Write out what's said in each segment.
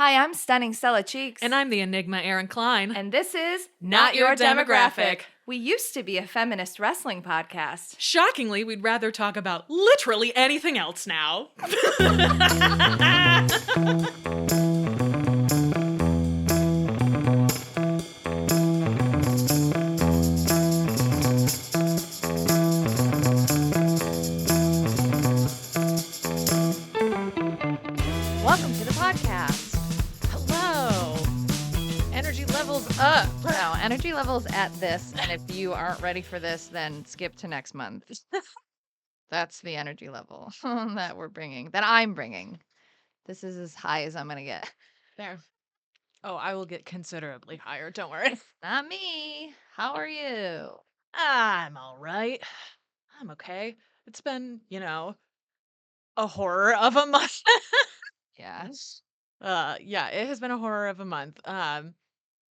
Hi, I'm Stunning Stella Cheeks. And I'm the Enigma Aaron Klein. And this is Not Your Demographic. We used to be a feminist wrestling podcast. Shockingly, we'd rather talk about literally anything else now. Welcome to the podcast. Hello. Energy levels up. No, energy levels at this, and if you aren't ready for this, then skip to next month. That's the energy level that we're bringing, that I'm bringing. This is as high as I'm going to get. There. Oh, I will get considerably higher. Don't worry. Not me. How are you? I'm all right. I'm okay. It's been, a horror of a month. Yes. Yeah, it has been a horror of a month. I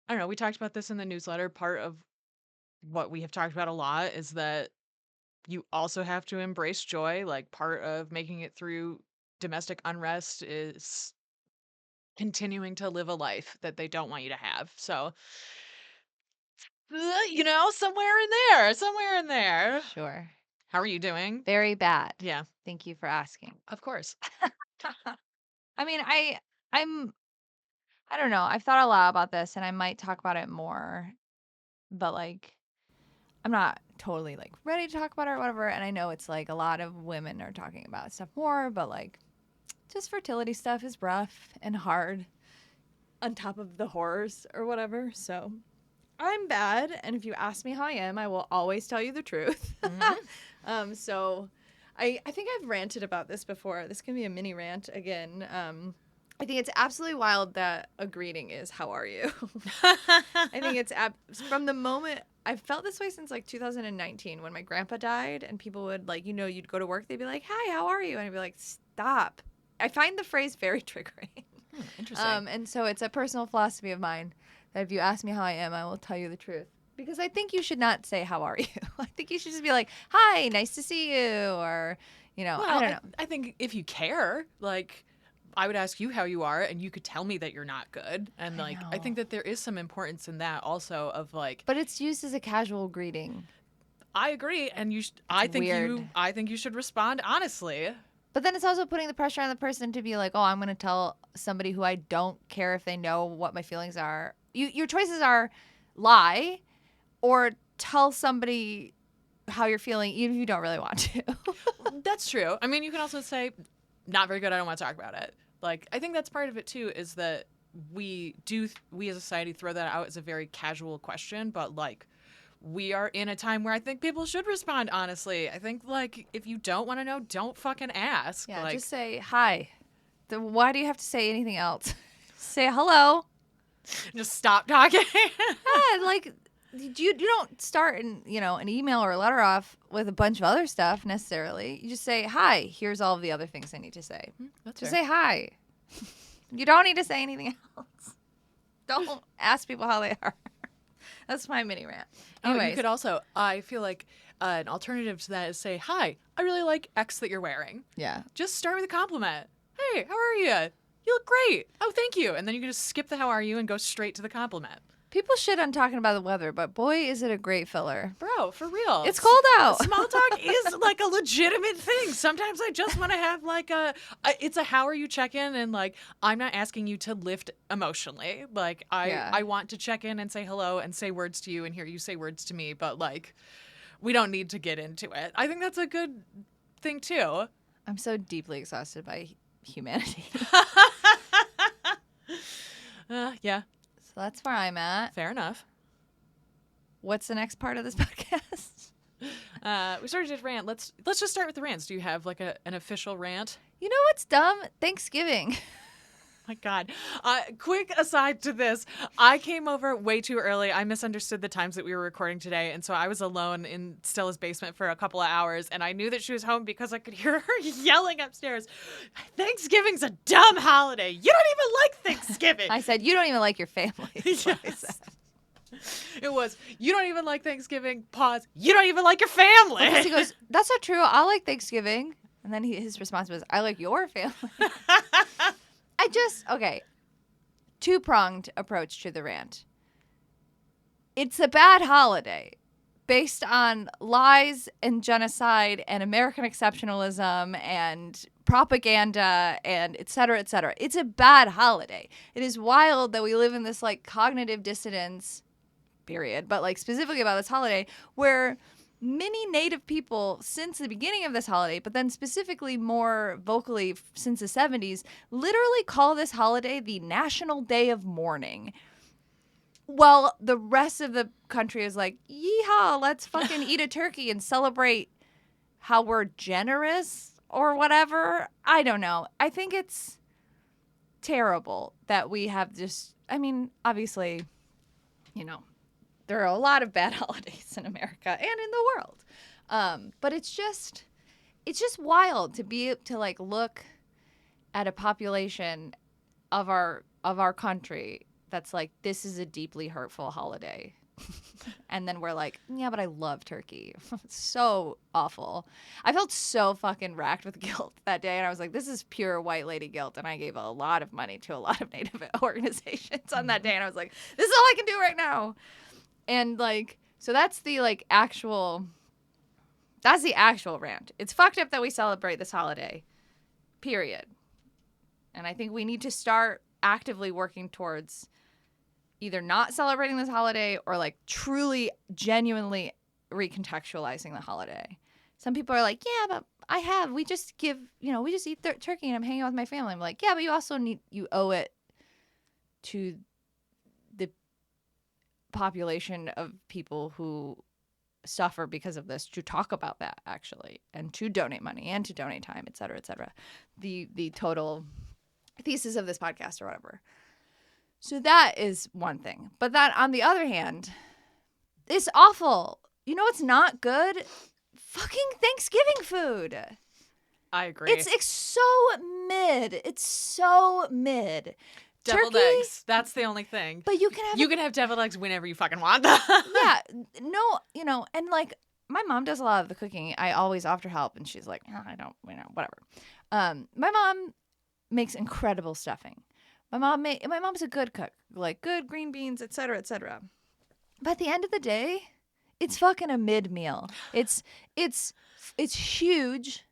don't know. We talked about this in the newsletter. Part of what we have talked about a lot is that you also have to embrace joy. Like, part of making it through domestic unrest is continuing to live a life that they don't want you to have. So, somewhere in there. Sure. How are you doing? Very bad. Yeah, Thank you for asking. of course. I mean, I don't know. I've thought a lot about this and I might talk about it more, but like I'm not totally like ready to talk about it or whatever. And I know it's like a lot of women are talking about stuff more, but like just fertility stuff is rough and hard on top of the horrors or whatever. So I'm bad. And if you ask me how I am, I will always tell you the truth. Mhm. So I think I've ranted about this before. This can be a mini rant again. I think it's absolutely wild that a greeting is, how are you? I think it's from the moment I've felt this way since like 2019 when my grandpa died and people would like, you'd go to work. They'd be like, hi, how are you? And I'd be like, stop. I find the phrase very triggering. Interesting. And so it's a personal philosophy of mine that if you ask me how I am, I will tell you the truth. Because I think you should not say, how are you? I think you should just be like, hi, nice to see you. Or, Well, I don't know. I think if you care, like, I would ask you how you are, and you could tell me that you're not good. And I like, know. I think that there is some importance in that also of like, But it's used as a casual greeting. I agree, and I think you should respond honestly. But then it's also putting the pressure on the person to be like, oh, I'm going to tell somebody who I don't care if they know what my feelings are. Your choices are lie or tell somebody how you're feeling, even if you don't really want to. That's true. I mean, you can also say, not very good, I don't want to talk about it. Like, I think that's part of it too, is that we as a society throw that out as a very casual question, but like, we are in a time where I think people should respond honestly. I think like, if you don't want to know, don't fucking ask. Yeah, like, just say hi. Why do you have to say anything else? Say hello. just stop talking. Yeah, like you don't start an email or a letter off with a bunch of other stuff necessarily. You just say hi. Here's all of the other things I need to say. That's Just fair. say hi. You don't need to say anything else. Don't ask people how they are. That's my mini rant. Oh, Anyways, you could also, I feel like an alternative to that is say, hi, I really like X that you're wearing. yeah. Just start with a compliment. Hey, how are you? You look great. Oh, thank you. And then you can just skip the how are you and go straight to the compliment. People shit on talking about the weather, but boy, is it a great filler. Bro, for real. It's cold out. Small talk is like a legitimate thing. Sometimes I just want to have like it's a how are you check in, and like I'm not asking you to lift emotionally. Like I want to check in and say hello and say words to you and hear you say words to me, but like we don't need to get into it. I think that's a good thing too. I'm so deeply exhausted by humanity. Yeah, So that's where I'm at. fair enough. What's the next part of this podcast? We started to rant. Let's just start with the rants. Do you have like an official rant? You know what's dumb? Thanksgiving. My God. Quick aside to this, I came over way too early. I misunderstood the times that we were recording today, and so I was alone in Stella's basement for a couple of hours, and I knew that she was home because I could hear her yelling upstairs, Thanksgiving's a dumb holiday. You don't even like Thanksgiving. I said, you don't even like your family. That's what I said. It was, you don't even like Thanksgiving, pause, you don't even like your family. Because he goes, that's not true. I like Thanksgiving. And then his response was, I like your family. Okay. two-pronged approach to the rant. It's a bad holiday based on lies and genocide and American exceptionalism and propaganda and et cetera, et cetera. It's a bad holiday. It is wild that we live in this like cognitive dissonance period, but like specifically about this holiday where many Native people since the beginning of this holiday, but then specifically more vocally since the 70s, literally call this holiday the National Day of Mourning. Well, the rest of the country is like, yeehaw, let's fucking eat a turkey and celebrate how we're generous or whatever. I don't know. I think it's terrible that we have just, I mean, obviously, you know, there are a lot of bad holidays in America and in the world. But it's just wild to like look at a population of our country that's like, this is a deeply hurtful holiday. And then we're like, yeah, but I love turkey. So awful. I felt so fucking racked with guilt that day. And I was like, this is pure white lady guilt. And I gave a lot of money to a lot of Native organizations on that day. And I was like, this is all I can do right now. And like, so that's the actual rant. It's fucked up that we celebrate this holiday, period. And I think we need to start actively working towards either not celebrating this holiday or like truly, genuinely recontextualizing the holiday. Some people are like, yeah, but we just eat turkey and I'm hanging out with my family. I'm like, yeah, but you owe it to the population of people who suffer because of this to talk about that actually, and to donate money and to donate time, et cetera, et cetera. The total thesis of this podcast or whatever. So that is one thing. But that, on the other hand, is awful. You know what's not good? Fucking Thanksgiving food. I agree. It's so mid. It's so mid. Deviled Turkey, eggs. That's the only thing. But you can have deviled eggs whenever you fucking want. yeah. No, and like my mom does a lot of the cooking. I always offer help and she's like, I don't, whatever. My mom makes incredible stuffing. My mom's a good cook, like good green beans, et cetera, et cetera. But at the end of the day, it's fucking a mid meal. It's huge,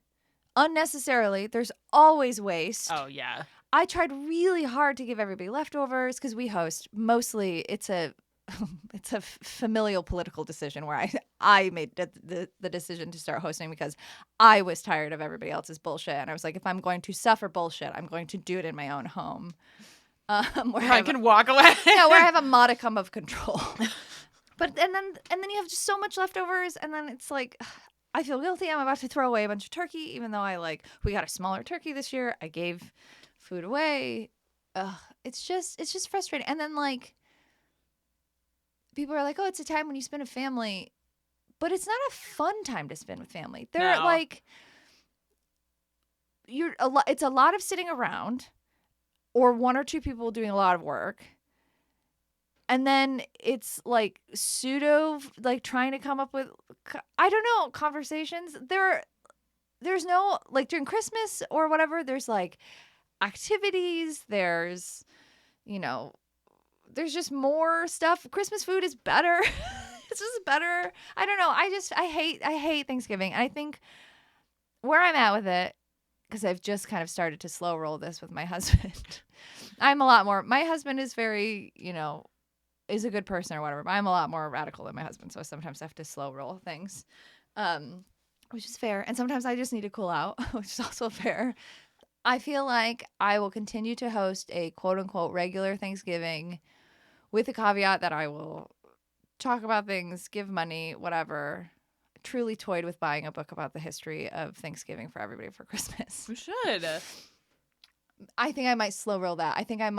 unnecessarily. There's always waste. Oh yeah. I tried really hard to give everybody leftovers because we host. Mostly, it's a familial political decision where I made the decision to start hosting because I was tired of everybody else's bullshit, and I was like, if I'm going to suffer bullshit, I'm going to do it in my own home, where I can walk away. Yeah, where I have a modicum of control. But and then you have just so much leftovers, and then it's like, I feel guilty. I'm about to throw away a bunch of turkey, even though we got a smaller turkey this year. I gave food away. It's just frustrating. And then like, people are like, oh, it's a time when you spend with family, but it's not a fun time to spend with family. They're No. like, it's a lot of sitting around, or one or two people doing a lot of work. And then it's like pseudo, like trying to come up with, I don't know, conversations. There's no, like during Christmas or whatever, there's like activities. There's just more stuff. Christmas food is better. It's just better. I don't know. I hate Thanksgiving. And I think where I'm at with it, because I've just kind of started to slow roll this with my husband. I'm a lot more, my husband is very, is a good person or whatever, but I'm a lot more radical than my husband. So sometimes I have to slow roll things, which is fair. And sometimes I just need to cool out, which is also fair. I feel like I will continue to host a quote unquote regular Thanksgiving with the caveat that I will talk about things, give money, whatever. Truly toyed with buying a book about the history of Thanksgiving for everybody for Christmas. We should. I think I might slow roll that. I think I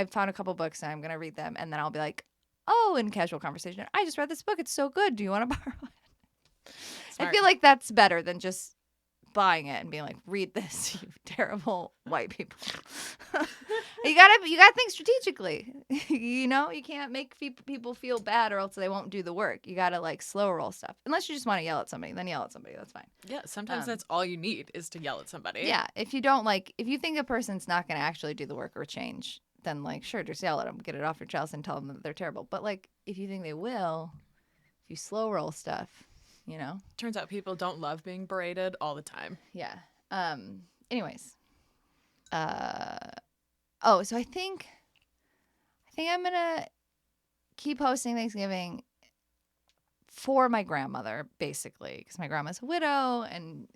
found a couple books and I'm going to read them, and then I'll be like, oh, in casual conversation, I just read this book. It's so good. Do you want to borrow it? Smart. I feel like that's better than just buying it and being like, read this, you terrible white people. You gotta think strategically. You know, you can't make people feel bad or else they won't do the work. You gotta like slow roll stuff. Unless you just want to yell at somebody, then yell at somebody. That's fine. Yeah, sometimes Um, that's all you need is to yell at somebody. yeah, if you think a person's not gonna actually do the work or change, then like sure, just yell at them, get it off your chest, and tell them that they're terrible. But like if you think they will, if you slow roll stuff, you know, Turns out people don't love being berated all the time. yeah. Anyways, oh, so I think I'm gonna keep hosting Thanksgiving for my grandmother, basically, because my grandma's a widow, and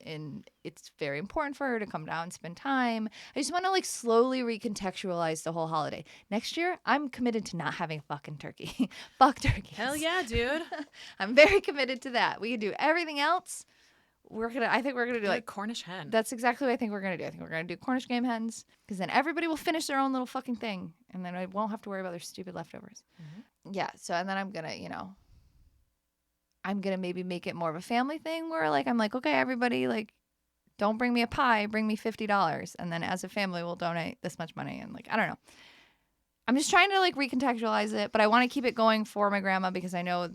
it's very important for her to come down and spend time. I just want to like slowly recontextualize the whole holiday. Next year, I'm committed to not having a fucking turkey. Fuck turkeys. Hell yeah, dude. I'm very committed to that. We can do everything else. I think we're gonna do Like like Cornish hen. that's exactly what I think we're gonna do. I think we're gonna do Cornish game hens because then everybody will finish their own little fucking thing, and then I won't have to worry about their stupid leftovers. Yeah. So and then I'm gonna, I'm gonna maybe make it more of a family thing where like I'm like, okay, everybody, like, don't bring me a pie, bring me $50, and then as a family we'll donate this much money, and like I don't know. I'm just trying to like recontextualize it, but I want to keep it going for my grandma because I know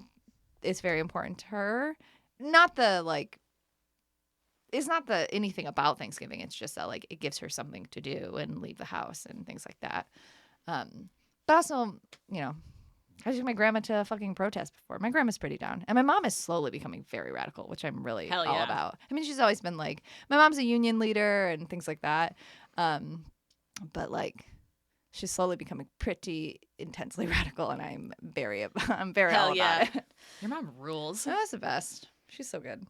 it's very important to her. Not the like it's not the anything about Thanksgiving. It's just that like it gives her something to do and leave the house and things like that. But also, I took my grandma to a fucking protest before. My grandma's pretty down. And my mom is slowly becoming very radical, which I'm really Hell all yeah. about. I mean, she's always been like, my mom's a union leader and things like that. But like, she's slowly becoming pretty intensely radical, and I'm very Hell all yeah. about it. Your mom rules. That's the best. She's so good.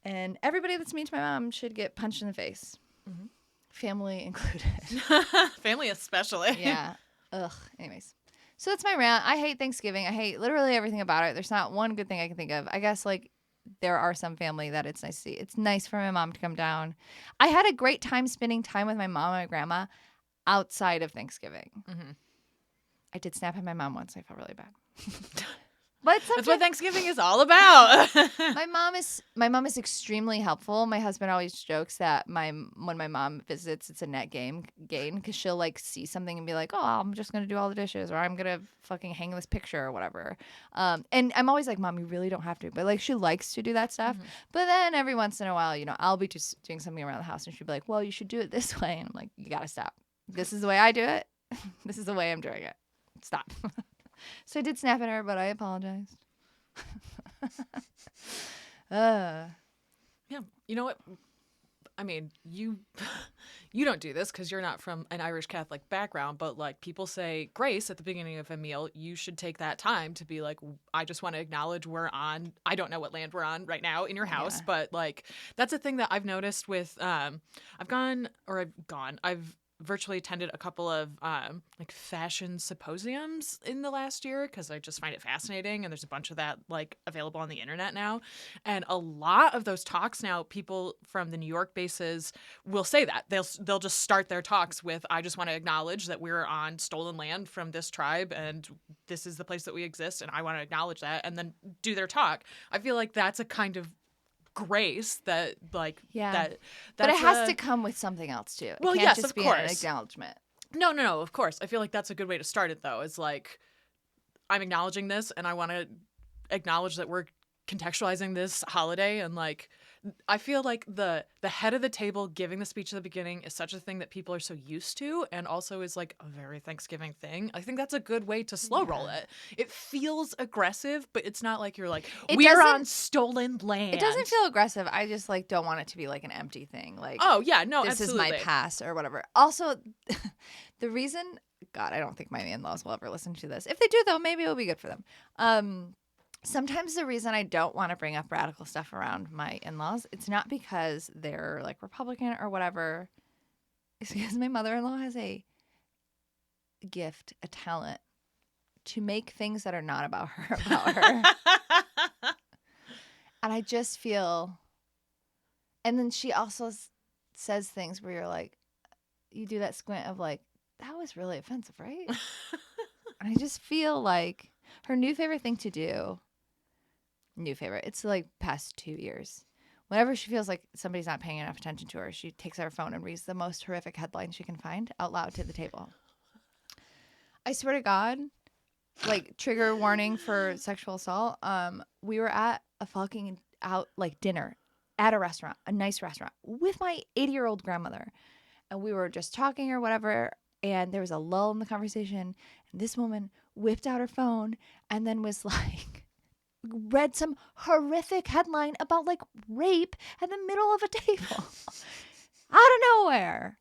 And everybody that's mean to my mom should get punched in the face. Mm-hmm. Family included. Family especially. Yeah. Ugh. Anyways. So that's my rant. I hate Thanksgiving. I hate literally everything about it. There's not one good thing I can think of. I guess like there are some family that it's nice to see. It's nice for my mom to come down. I had a great time spending time with my mom and my grandma outside of Thanksgiving. Mm-hmm. I did snap at my mom once. I felt really bad. But that's what Thanksgiving is all about. my mom is extremely helpful. My husband always jokes that when my mom visits, it's a net gain because she'll like see something and be like, "Oh, I'm just gonna do all the dishes," or "I'm gonna fucking hang this picture," or whatever. And I'm always like, "Mom, you really don't have to," but like she likes to do that stuff. Mm-hmm. But then every once in a while, I'll be just doing something around the house, and she'll be like, "Well, you should do it this way," and I'm like, "You gotta stop. This is the way I do it. This is the way I'm doing it. Stop." So I did snap at her, but I apologized. Yeah. You know what? I mean, you don't do this because you're not from an Irish Catholic background, but like people say grace at the beginning of a meal, you should take that time to be like, I just want to acknowledge I don't know what land we're on right now in your house, but like that's a thing that I've noticed with, I've virtually attended a couple of like fashion symposiums in the last year because I just find it fascinating, and there's a bunch of that like available on the internet now, and a lot of those talks now, people from the New York bases will say that they'll just start their talks with, I just want to acknowledge that we're on stolen land from this tribe and this is the place that we exist and I want to acknowledge that, and then do their talk. I feel like that's a kind of grace that like that but it has to come with something else too. Well, it can't yes, just of be course. An acknowledgement. No, of course. I feel like that's a good way to start it though. Is like, I'm acknowledging this and I want to acknowledge that we're contextualizing this holiday, and like I feel like the head of the table giving the speech at the beginning is such a thing that people are so used to, and also is like a very Thanksgiving thing. I think that's a good way to slow roll it. It feels aggressive, but it's not like you're like, we're on stolen land. It doesn't feel aggressive. I just like don't want it to be like an empty thing. Like, oh yeah, no, this absolutely. is my past or whatever. Also, the reason, God, I don't think my in-laws will ever listen to this. If they do, though, maybe it'll be good for them. Sometimes the reason I don't want to bring up radical stuff around my in-laws, it's not because they're like Republican or whatever. It's because my mother-in-law has a gift, a talent to make things that are not about her. And I just feel, and then she also says things where you're like, you do that squint of like, that was really offensive, right? And I just feel like her new favorite thing to do, it's like past 2 years. Whenever she feels like somebody's not paying enough attention to her, she takes out her phone and reads the most horrific headline she can find out loud to the table. I swear to God, like trigger warning for sexual assault. We were at a fucking out like dinner at a restaurant, a nice restaurant, with my 80-year-old grandmother, and we were just talking or whatever. And there was a lull in the conversation, and this woman whipped out her phone and then was like, read some horrific headline about like rape at the middle of a table out of nowhere.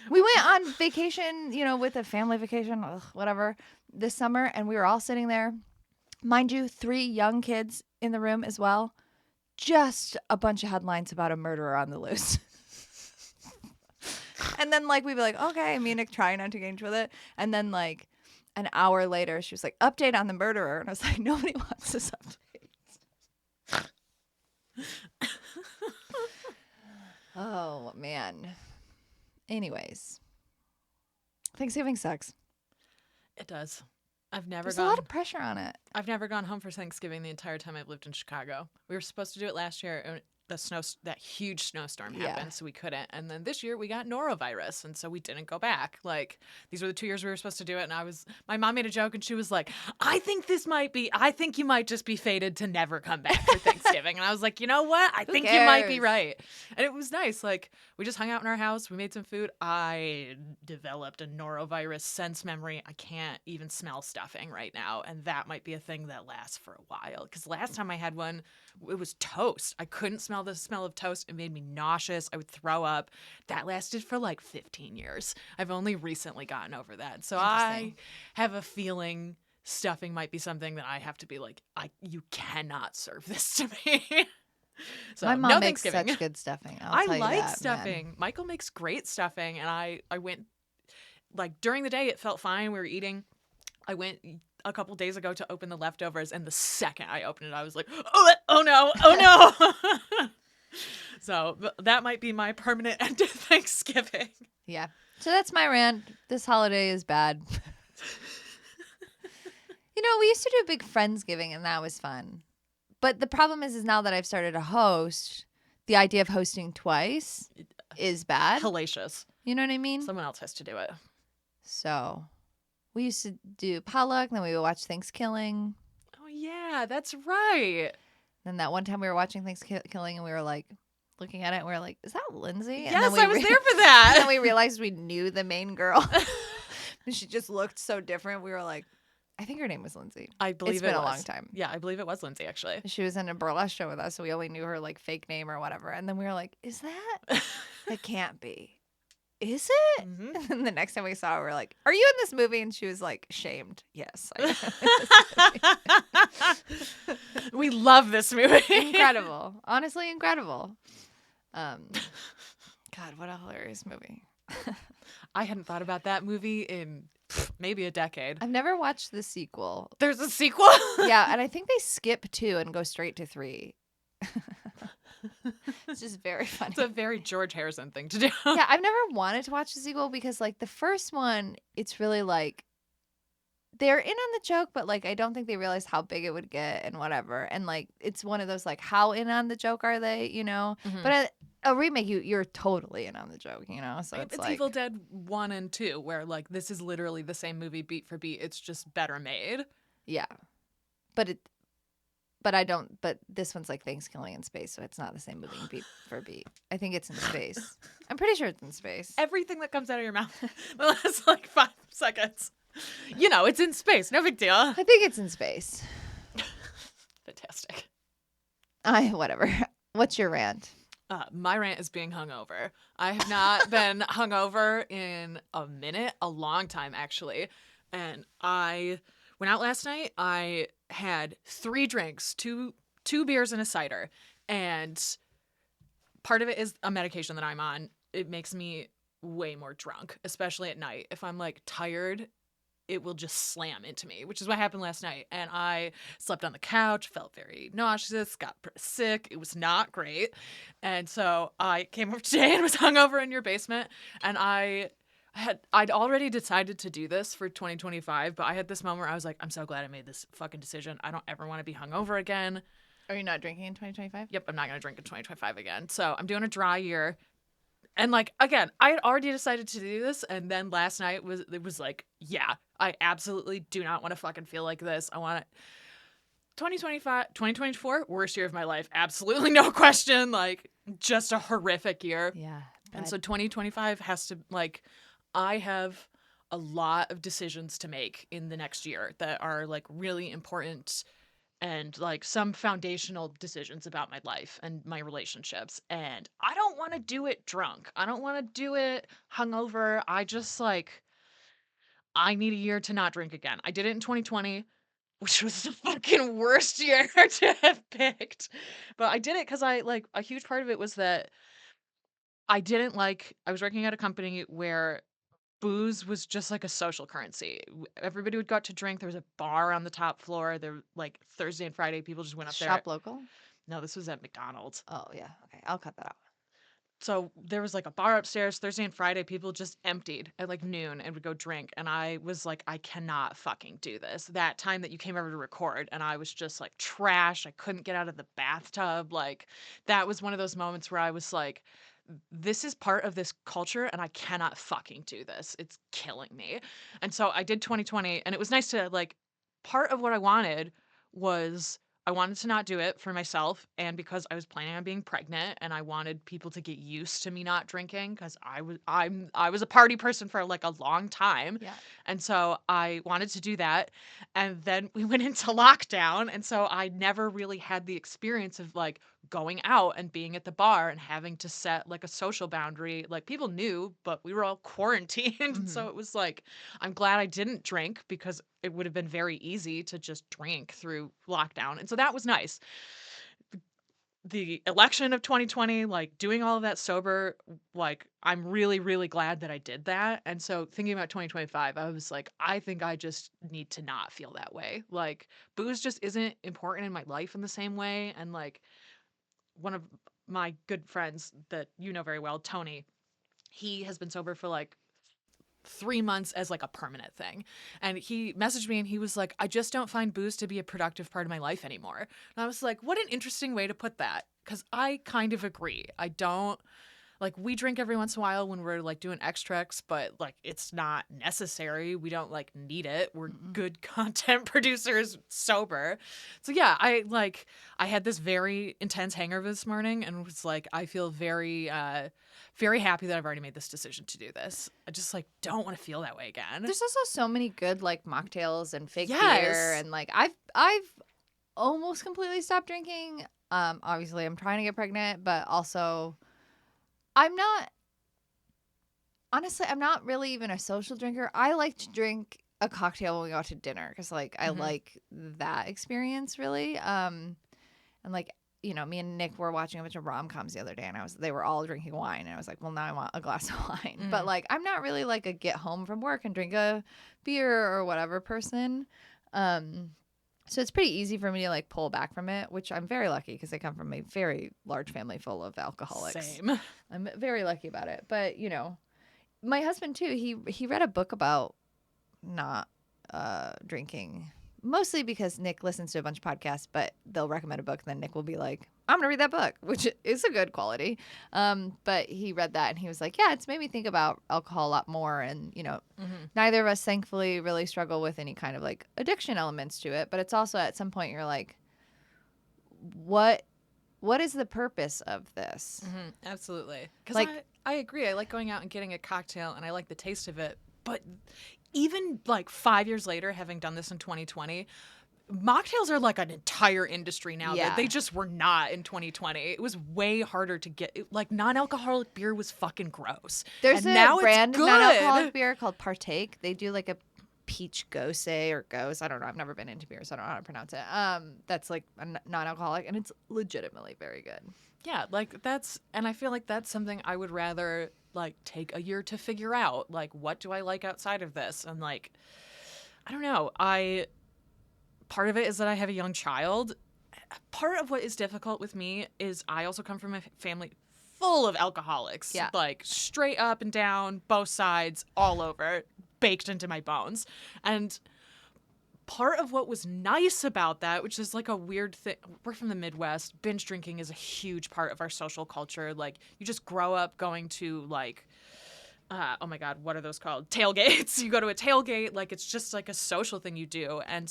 We went on vacation, with a family vacation, whatever, this summer, and we were all sitting there. Mind you, 3 young kids in the room as well. Just a bunch of headlines about a murderer on the loose. And then, like, we'd be like, okay, Munich, trying not to engage with it. And then, like, an hour later, she was like, update on the murderer. And I was like, nobody wants this update. Oh, man. Anyways, Thanksgiving sucks. It does. I've never There's a lot of pressure on it. I've never gone home for Thanksgiving the entire time I've lived in Chicago. We were supposed to do it last year, and that huge snowstorm happened, so we couldn't. And then this year we got norovirus, and so we didn't go back. Like, these were the 2 years we were supposed to do it, and my mom made a joke, and she was like, I think you might just be fated to never come back for Thanksgiving. And I was like, you know what? I think you might be right. And it was nice. Like, we just hung out in our house. We made some food. I developed a norovirus sense memory. I can't even smell stuffing right now, and that might be a thing that lasts for a while. Because last time I had one, it was toast. I couldn't smell the smell of toast. It made me nauseous. I would throw up. That lasted for like 15 years. I've only recently gotten over that. So I have a feeling stuffing might be something that I have to be like, you cannot serve this to me. So my mom no makes Thanksgiving. such good stuffing. I like stuffing. Man. Michael makes great stuffing. And I went, like, during the day, it felt fine. We were eating. I went a couple days ago to open the leftovers, and the second I opened it, I was like, oh no. So that might be my permanent end to Thanksgiving. Yeah. So that's my rant. This holiday is bad. We used to do a big Friendsgiving, and that was fun. But the problem is now that I've started to host, the idea of hosting twice is bad. Hellacious. You know what I mean? Someone else has to do it. So we used to do potluck, then we would watch Thanksgiving. Oh, yeah, that's right. Then that one time we were watching Thanksgiving, and we were like looking at it, and we were like, is that Lindsay? And yes, I was there for that. And then we realized we knew the main girl. And she just looked so different. We were like, I think her name was Lindsay. I believe it's been a long time. Yeah, I believe it was Lindsay, actually. She was in a burlesque show with us, so we only knew her like fake name or whatever. And then we were like, is that? That can't be. Is it? Mm-hmm. And the next time we saw her, we were like, are you in this movie? And she was like, shamed. Yes. We love this movie. Incredible. Honestly, incredible. God, what a hilarious movie. I hadn't thought about that movie in maybe a decade. I've never watched the sequel. There's a sequel? Yeah, and I think they skip 2 and go straight to 3. It's just very funny. It's a very George Harrison thing to do. Yeah, I've never wanted to watch the sequel because, like, the first one, it's really like they're in on the joke, but like I don't think they realized how big it would get and whatever. And like it's one of those like, how in on the joke are they? Mm-hmm. But a remake, you're totally in on the joke, So it's like Evil Dead 1 and 2, where like this is literally the same movie beat for beat. It's just better made. Yeah, but this one's like Thanksgiving in space, so it's not the same movie beat for beat. I think it's in space. I'm pretty sure it's in space. Everything that comes out of your mouth the last like 5 seconds. It's in space. No big deal. I think it's in space. Fantastic. Whatever. What's your rant? My rant is being hungover. I have not been hungover in a minute, a long time actually. And I went out last night. I had 3 drinks, two beers and a cider. And part of it is a medication that I'm on. It makes me way more drunk, especially at night. If I'm like tired, it will just slam into me, which is what happened last night. And I slept on the couch, felt very nauseous, got sick. It was not great. And so I came over today and was hungover in your basement. And I'd already decided to do this for 2025, but I had this moment where I was like, I'm so glad I made this fucking decision. I don't ever want to be hungover again. Are you not drinking in 2025? Yep, I'm not going to drink in 2025 again. So I'm doing a dry year. And like again, I had already decided to do this, and then last night was like, yeah, I absolutely do not want to fucking feel like this. I want 2025, 2024, worst year of my life. Absolutely no question. Like, just a horrific year. Yeah. And so 2025 has to, like, I have a lot of decisions to make in the next year that are like really important and like some foundational decisions about my life and my relationships. And I don't want to do it drunk. I don't want to do it hungover. I just like, I need a year to not drink again. I did it in 2020, which was the fucking worst year to have picked. But I did it because I like a huge part of it was that I didn't like, I was working at a company where booze was just like a social currency. Everybody would go out to drink. There was a bar on the top floor. There, like Thursday and Friday, people just went up there. Shop local? No, this was at McDonald's. Oh, yeah. Okay. I'll cut that out. So there was like a bar upstairs. Thursday and Friday, people just emptied at like noon and would go drink. And I was like, I cannot fucking do this. That time that you came over to record, and I was just like trash. I couldn't get out of the bathtub. Like, that was one of those moments where I was like, this is part of this culture and I cannot fucking do this. It's killing me. And so I did 2020, and it was nice to like, part of what I wanted was I wanted to not do it for myself and because I was planning on being pregnant, and I wanted people to get used to me not drinking because I was a party person for like a long time. Yeah. And so I wanted to do that. And then we went into lockdown, and so I never really had the experience of like going out and being at the bar and having to set like a social boundary. Like, people knew, but we were all quarantined. Mm-hmm. So it was like, I'm glad I didn't drink because it would have been very easy to just drink through lockdown. And so that was nice. The election of 2020, like doing all of that sober, like I'm really, really glad that I did that. And so thinking about 2025, I was like, I think I just need to not feel that way. Like, booze just isn't important in my life in the same way. And like, one of my good friends that you know very well, Tony, he has been sober for like 3 months as like a permanent thing. And he messaged me and he was like, I just don't find booze to be a productive part of my life anymore. And I was like, what an interesting way to put that. Cause I kind of agree. I don't like, we drink every once in a while when we're like doing extracts, but like it's not necessary. We don't like need it. We're Mm-mm. good content producers sober. So yeah, I had this very intense hangover this morning and was like, I feel very very happy that I've already made this decision to do this. I just like don't want to feel that way again. There's also so many good like mocktails and fake beer, Yes. and like I've almost completely stopped drinking. Obviously I'm trying to get pregnant, but also I'm not honestly, I'm not really even a social drinker. I like to drink a cocktail when we go out to dinner because like I Mhm. like that experience really. And like, you know, me and Nick were watching a bunch of rom-coms the other day, and they were all drinking wine, and I was like, well, now I want a glass of wine. But Mm. like, I'm not really like a get home from work and drink a beer or whatever person. Um, so it's pretty easy for me to like pull back from it, which I'm very lucky because I come from a very large family full of alcoholics. Same. I'm very lucky about it. But you know, my husband too. He read a book about not drinking, mostly because Nick listens to a bunch of podcasts, but they'll recommend a book, and then Nick will be like, I'm gonna read that book, which is a good quality. But he read that and he was like, yeah, it's made me think about alcohol a lot more. And you know, Mhm. neither of us thankfully really struggle with any kind of like addiction elements to it, but it's also at some point you're like, what is the purpose of this? Mhm. Absolutely. Cuz Like, I agree. I like going out and getting a cocktail and I like the taste of it. But even like 5 years later, having done this in 2020, mocktails are like an entire industry now that yeah, they just were not in 2020. It was way harder to get. Like, non-alcoholic beer was fucking gross. there's And a now it's brand of non-alcoholic good. beer called Partake. They do like a peach gose or gose. I don't know. I've never been into beer, so I don't know how to pronounce it. That's like a non-alcoholic, and it's legitimately very good. Yeah, like that's, and I feel like that's something I would rather like take a year to figure out. Like, what do I like outside of this? And like, I don't know. Part of it is that I have a young child. Part of what is difficult with me is I also come from a family full of alcoholics, Yeah. like straight up and down, both sides, all over, baked into my bones. And part of what was nice about that, which is like a weird thing, we're from the Midwest. Binge drinking is a huge part of our social culture. Like, you just grow up going to like, oh my God, what are those called? Tailgates. You go to a tailgate, like it's just like a social thing you do. And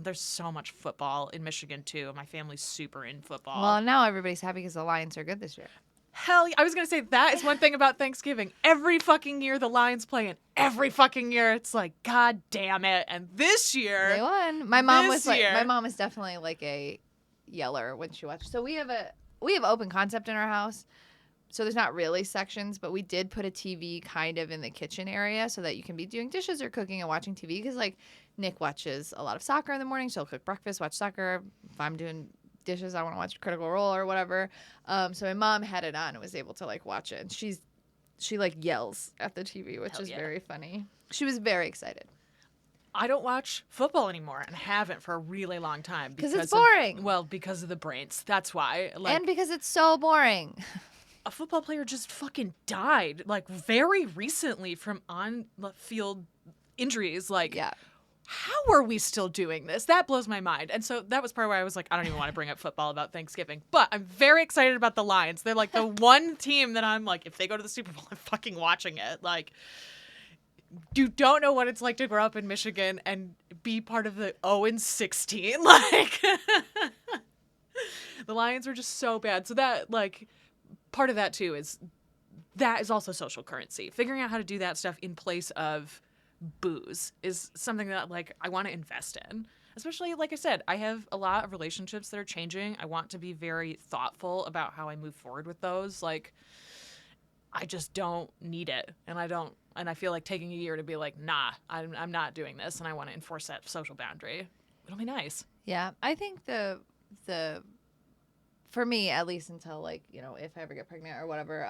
there's so much football in Michigan too. My family's super in football. Well, now everybody's happy because the Lions are good this year. Hell, I was going to say that is one thing about Thanksgiving. Every fucking year the Lions play, and every fucking year it's like, God damn it. And this year, They won. My mom this was year- my mom is definitely like a yeller when she watched. So we have open concept in our house. So there's not really sections, but we did put a TV kind of in the kitchen area so that you can be doing dishes or cooking and watching TV. Because like Nick watches a lot of soccer in the morning, so he'll cook breakfast, watch soccer. If I'm doing dishes, I want to watch Critical Role or whatever. So my mom had it on and was able to like watch it, and she like yells at the TV, which is very funny. She was very excited. I don't watch football anymore and haven't for a really long time Because it's boring. Because of the brains. That's why. Like, And because it's so boring. a football player just fucking died like very recently from on-field injuries. Like, Yeah. how are we still doing this? That blows my mind. And so that was part where I was like, I don't even want to bring up football about Thanksgiving. But I'm very excited about the Lions. They're like the one team that I'm like, if they go to the Super Bowl, I'm fucking watching it. Like, you don't know what it's like to grow up in Michigan and be part of the 0-16. Like, the Lions were just so bad. So that, like, part of that too is also social currency. Figuring out how to do that stuff in place of booze is something that like I want to invest in. Especially, like I said, I have a lot of relationships that are changing. I want to be very thoughtful about how I move forward with those. Like, I just don't need it. And I feel like taking a year to be like, nah, I'm not doing this, and I want to enforce that social boundary. It'll be nice. Yeah, I think the for me at least until like, you know, if I ever get pregnant or whatever,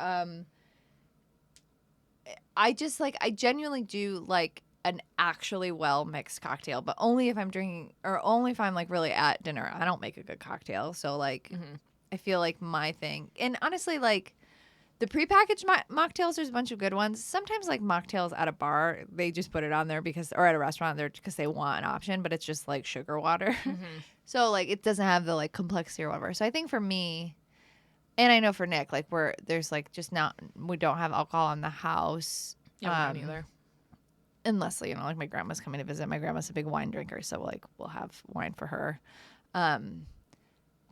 I genuinely do like an actually well mixed cocktail, but only if I'm drinking or only if I'm like really at dinner. I don't make a good cocktail, so like I feel like my thing, and honestly, like the prepackaged mocktails, there's a bunch of good ones. Sometimes like mocktails at a bar, they just put it on there or at a restaurant there because they want an option, but it's just like sugar water. So like it doesn't have the like complexity or whatever. So I think for me, and I know for Nick, like there's like just we don't have alcohol in the house. Yeah, me neither. Unless, you know, like my grandma's coming to visit. My grandma's a big wine drinker, so like we'll have wine for her.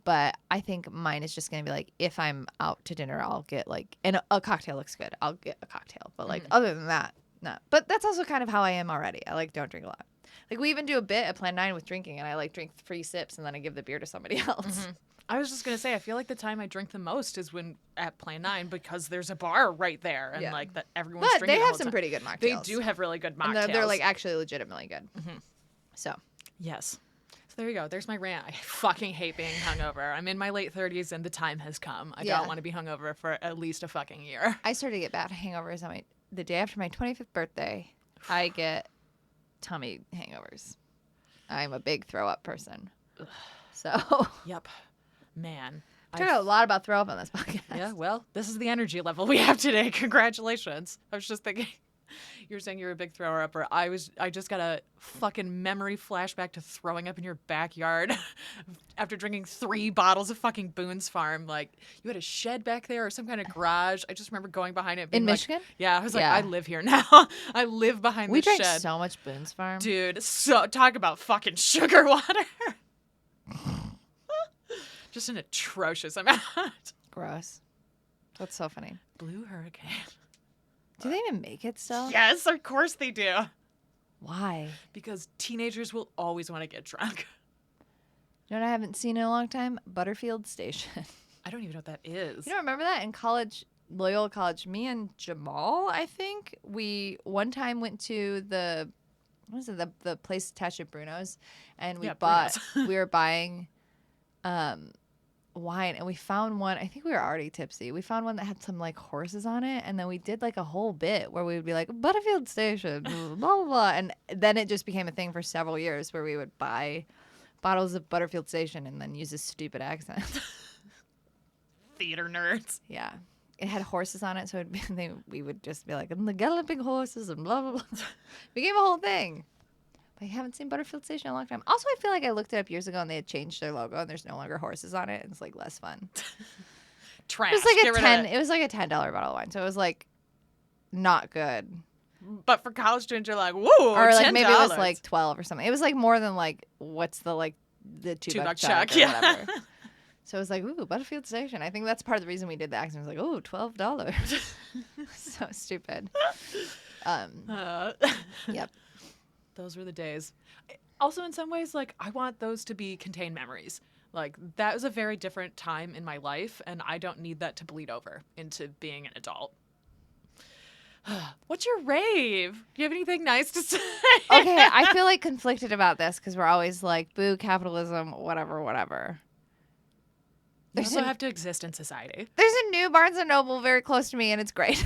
But I think mine is just going to be like, if I'm out to dinner, I'll get like, and a cocktail looks good, I'll get a cocktail. But like other than that, no. But that's also kind of how I am already. I like don't drink a lot. Like we even do a bit at Plan 9 with drinking, and I like drink 3 sips and then I give the beer to somebody else. I was just going to say, I feel like the time I drink the most is when at Plan 9 because there's a bar right there and like that everyone's But drinking. they the have whole some time. pretty good mocktails. They do have really good mocktails. And they're like actually legitimately good. So. Yes. So there you go. There's my rant. I fucking hate being hungover. I'm in my late 30s and the time has come. I don't want to be hungover for at least a fucking year. I started to get bad hangovers on the day after my 25th birthday. I get tummy hangovers. I'm a big throw up person. So. Yep. Man. I talked a lot about throw up on this podcast. Yeah, well, this is the energy level we have today. Congratulations. I was just thinking, you're saying you're a big thrower upper. I just got a fucking memory flashback to throwing up in your backyard after drinking 3 bottles of fucking Boone's Farm. Like, you had a shed back there or some kind of garage. I just remember going behind it. In like, Michigan? Yeah, I was like, Yeah. I live here now. I live behind We this drank shed. so much Boone's Farm. Dude, so talk about fucking sugar water. Just an atrocious amount. Gross. That's so funny. Blue Hurricane. Do they even make it still? Yes, of course they do. Why? Because teenagers will always want to get drunk. You know what I haven't seen in a long time? Butterfield Station. I don't even know what that is. You don't remember that? In college, Loyola College, me and Jamal, I think, we one time went to the place attached to Bruno's, and we we were buying wine, and we found one. I think we were already tipsy. We found one that had some like horses on it, and then we did like a whole bit where we would be like Butterfield Station, blah blah blah, and then it just became a thing for several years where we would buy bottles of Butterfield Station and then use a stupid accent. Theater nerds. Yeah, it had horses on it, so we would just be like, and the galloping horses and blah blah blah. It became a whole thing. I haven't seen Butterfield Station in a long time. Also, I feel like I looked it up years ago and they had changed their logo and there's no longer horses on it. And it's like less fun. Trash. It was like Get rid of it. It was like a $10 bottle of wine. So it was like not good. But for college students, you're like, whoa, Or like $10. maybe it was like 12 or something. It was like more than like what's the like the $2 check or yeah. whatever. So it was like, ooh, Butterfield Station. I think that's part of the reason we did the accent. It was like, oh, $12. So stupid. Yep. Those were the days. Also, in some ways, like, I want those to be contained memories. Like, that was a very different time in my life, and I don't need that to bleed over into being an adult. What's your rave? Do you have anything nice to say? Okay, I feel like conflicted about this because we're always like, boo, capitalism, whatever, whatever. You also have to exist in society. There's a new Barnes & Noble very close to me, and it's great.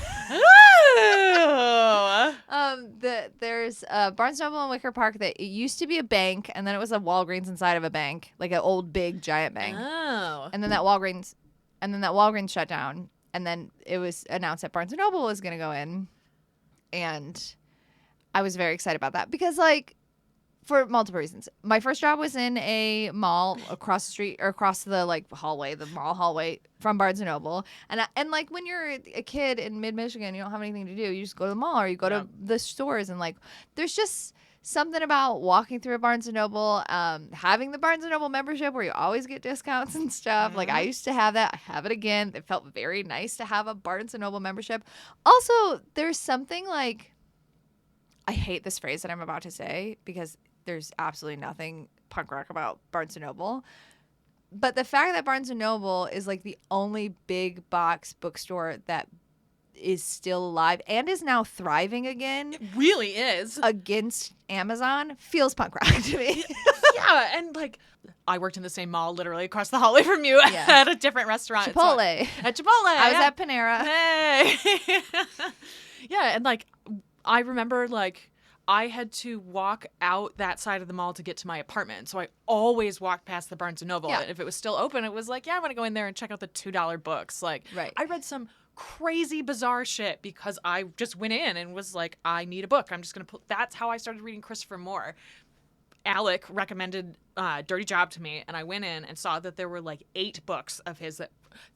There's Barnes & Noble in Wicker Park that it used to be a bank, and then it was a Walgreens inside of a bank, like an old, big, giant bank. Oh. And then that Walgreens shut down, and then it was announced that Barnes & Noble was going to go in, and I was very excited about that because, like, for multiple reasons. My first job was in a mall across the street or across the like hallway, the mall hallway from Barnes & Noble. And like when you're a kid in mid-Michigan, you don't have anything to do. You just go to the mall or you go to the stores, and like there's just something about walking through a Barnes & Noble, having the Barnes & Noble membership where you always get discounts and stuff. Like I used to have that. I have it again. It felt very nice to have a Barnes & Noble membership. Also, there's something like, I hate this phrase that I'm about to say because there's absolutely nothing punk rock about Barnes & Noble. But the fact that Barnes & Noble is like the only big box bookstore that is still alive and is now thriving again. It really is. Against Amazon feels punk rock to me. Yeah, and like I worked in the same mall literally across the hallway from you at a different restaurant. Chipotle. At Chipotle. I was at Panera. Hey. Yeah, and like I remember like I had to walk out that side of the mall to get to my apartment. So I always walked past the Barnes & Noble. Yeah. If it was still open, it was like, yeah, I want to go in there and check out the $2 books. Like, right. I read some crazy, bizarre shit because I just went in and was like, I need a book. I'm just going to put... That's how I started reading Christopher Moore. Alec recommended Dirty Job to me, and I went in and saw that there were like 8 books of his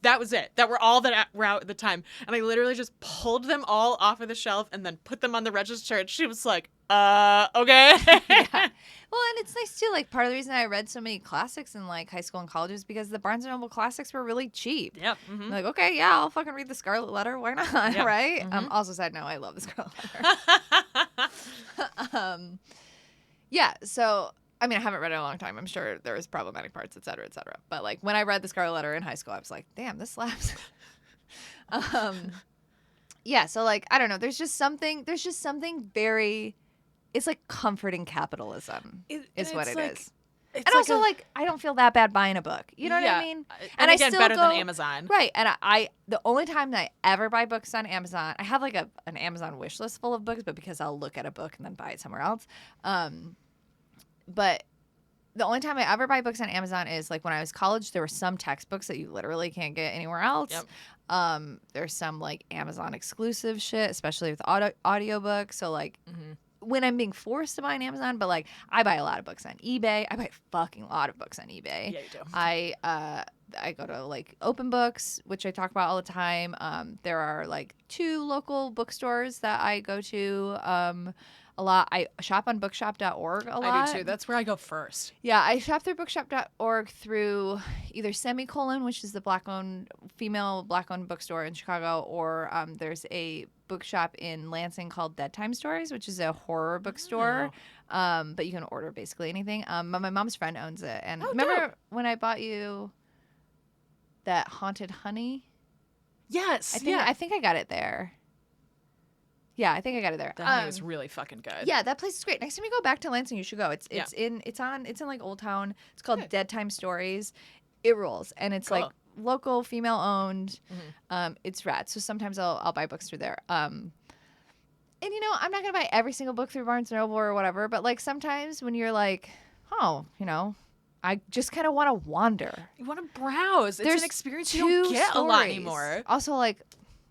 that was it. That were all that were out at the time. And I literally just pulled them all off of the shelf and then put them on the register. And she was like, okay. Yeah. Well, and it's nice too. Like part of the reason I read so many classics in like high school and college is because the Barnes & Noble classics were really cheap. Yep. Mm-hmm. Like, okay, yeah, I'll fucking read the Scarlet Letter. Why not? Yep. Right? Mm-hmm. Also, side note, I love the Scarlet Letter. Yeah. So, I mean, I haven't read it in a long time. I'm sure there was problematic parts, et cetera, et cetera. But like when I read the Scarlet Letter in high school, I was like, damn, this slaps. Yeah. So like, I don't know. There's just something very, it's like comforting capitalism is what it is. And like also, like, I don't feel that bad buying a book. You know what I mean? And again, I still better than Amazon. Right. And I the only time that I ever buy books on Amazon, I have like an Amazon wish list full of books, but because I'll look at a book and then buy it somewhere else. But the only time I ever buy books on Amazon is like when I was college, there were some textbooks that you literally can't get anywhere else. Yep. There's some like Amazon exclusive shit, especially with audiobooks. So like when I'm being forced to buy on Amazon, but like I buy a lot of books on eBay. I buy a fucking lot of books on eBay. Yeah, you do. I go to like Open Books, which I talk about all the time. There are like 2 local bookstores that I go to a lot. I shop on bookshop.org a lot. I do too. That's where I go first. Yeah, I shop through bookshop.org through either Semicolon, which is the female black-owned bookstore in Chicago, or there's a bookshop in Lansing called Dead Time Stories, which is a horror bookstore. But you can order basically anything. But my mom's friend owns it. And remember when I bought you that Haunted Honey? Yes. I think I got it there. Yeah, I think I got it there. That honey was really fucking good. Yeah, that place is great. Next time you go back to Lansing, you should go. It's in like Old Town. It's called Dead Time Stories. It rules, and it's like local, female owned. It's rad. So sometimes I'll buy books through there. And you know, I'm not gonna buy every single book through Barnes & Noble or whatever, but like sometimes when you're like, oh, you know, I just kind of want to wander. You want to browse. It's There's an experience you don't get a lot anymore. Also, like,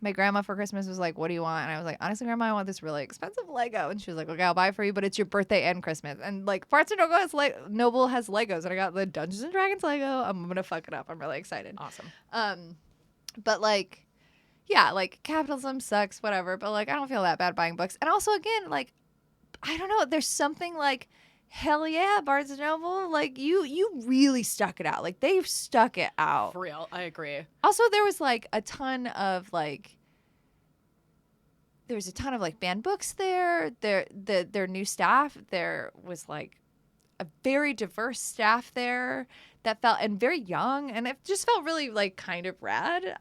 My grandma for Christmas was like, what do you want? And I was like, honestly, Grandma, I want this really expensive Lego. And she was like, okay, I'll buy it for you, but it's your birthday and Christmas. And like Barnes & Noble has Legos. And I got the Dungeons & Dragons Lego. I'm going to fuck it up. I'm really excited. Awesome. But like, yeah, like capitalism sucks, whatever. But like, I don't feel that bad buying books. And also, again, like, I don't know. There's something like, hell yeah, Barnes & Noble. Like, you really stuck it out. Like, they've stuck it out. For real. I agree. Also, there was like a ton of like, banned books there. Their new staff. There was like a very diverse staff there that felt, and very young, and it just felt really like kind of rad.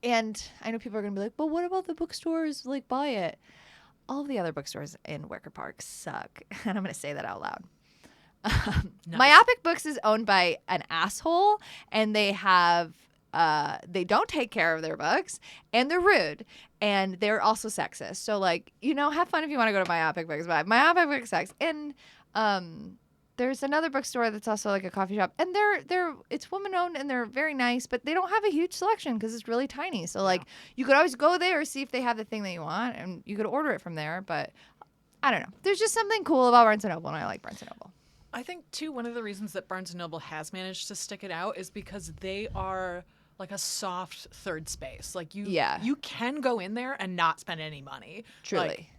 And I know people are gonna be like, but what about the bookstores? Like, buy it. All of the other bookstores in Wicker Park suck, and I'm gonna say that out loud. Nice. Myopic Books is owned by an asshole, and they don't take care of their books, and they're rude, and they're also sexist. So like, have fun if you want to go to Myopic Books, but Myopic Books sucks. And there's another bookstore that's also like a coffee shop, and it's woman owned, and they're very nice, but they don't have a huge selection because it's really tiny. So like, you could always go there, see if they have the thing that you want, and you could order it from there. But I don't know. There's just something cool about Barnes & Noble, and I like Barnes & Noble. I think, too, one of the reasons that Barnes & Noble has managed to stick it out is because they are like a soft third space. Like, you can go in there and not spend any money. Truly.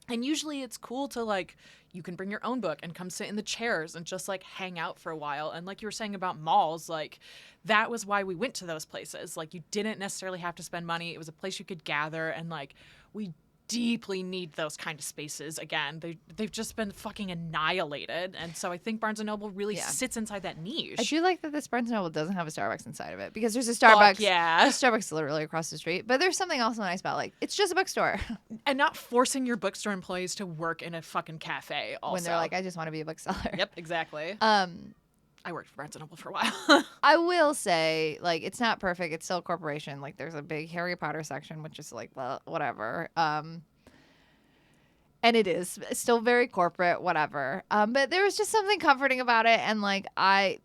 And usually it's cool to, like, you can bring your own book and come sit in the chairs and just, like, hang out for a while. And like you were saying about malls, like, that was why we went to those places. Like, you didn't necessarily have to spend money. It was a place you could gather. And, like, we deeply need those kind of spaces again. They've just been fucking annihilated. And so I think Barnes & Noble really sits inside that niche. I do like that this Barnes & Noble doesn't have a Starbucks inside of it, because there's a Starbucks. There's Starbucks literally across the street. But there's something also nice about, like, it's just a bookstore. And not forcing your bookstore employees to work in a fucking cafe also. When they're like, I just want to be a bookseller. Yep, exactly. I worked for Barnes & Noble for a while. I will say, like, it's not perfect. It's still a corporation. Like, there's a big Harry Potter section, which is like, well, whatever. And it is still very corporate, whatever. But there was just something comforting about it. And like, I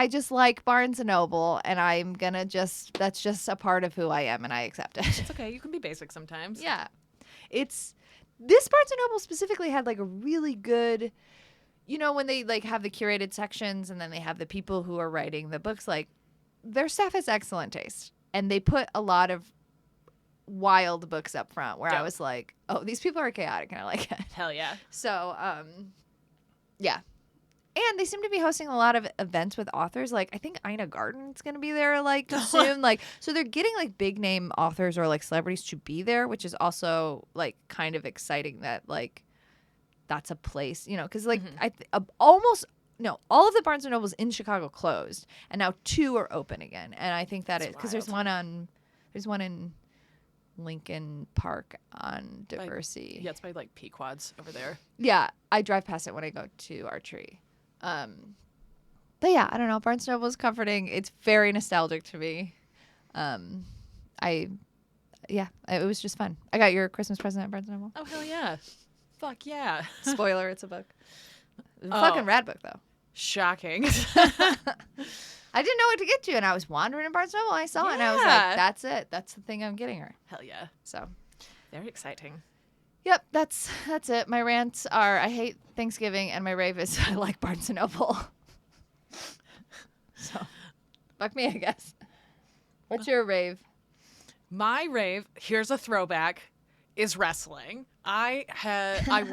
just like Barnes & Noble, and I'm gonna that's just a part of who I am, and I accept it. It's okay. You can be basic sometimes. Yeah. This Barnes & Noble specifically had like a really good, when they like have the curated sections, and then they have the people who are writing the books, like, their staff has excellent taste, and they put a lot of wild books up front where I was like, oh, these people are chaotic, and I like it. Hell yeah. So, yeah. And they seem to be hosting a lot of events with authors. Like, I think Ina Garten's going to be there, like, soon. Like, so they're getting, like, big name authors or, like, celebrities to be there, which is also, like, kind of exciting that, like, that's a place, because, like, all of the Barnes & Nobles in Chicago closed, and now 2 are open again. And I think that because there's one in Lincoln Park on Diversey. Yeah, it's by like Pequods over there. Yeah, I drive past it when I go to archery. But yeah, I don't know. Barnes & Noble is comforting. It's very nostalgic to me. It was just fun. I got your Christmas present at Barnes & Noble. Oh, hell yeah. Fuck yeah. Spoiler, it's a book. Fucking rad book, though. Shocking. I didn't know what to get you, and I was wandering in Barnes & Noble, and I saw it, and I was like, that's it. That's the thing I'm getting her. Hell yeah. So, very exciting. Yep, that's it. My rants are, I hate Thanksgiving, and my rave is I like Barnes & Noble. So, fuck me, I guess. What's your rave? My rave, here's a throwback, is wrestling. I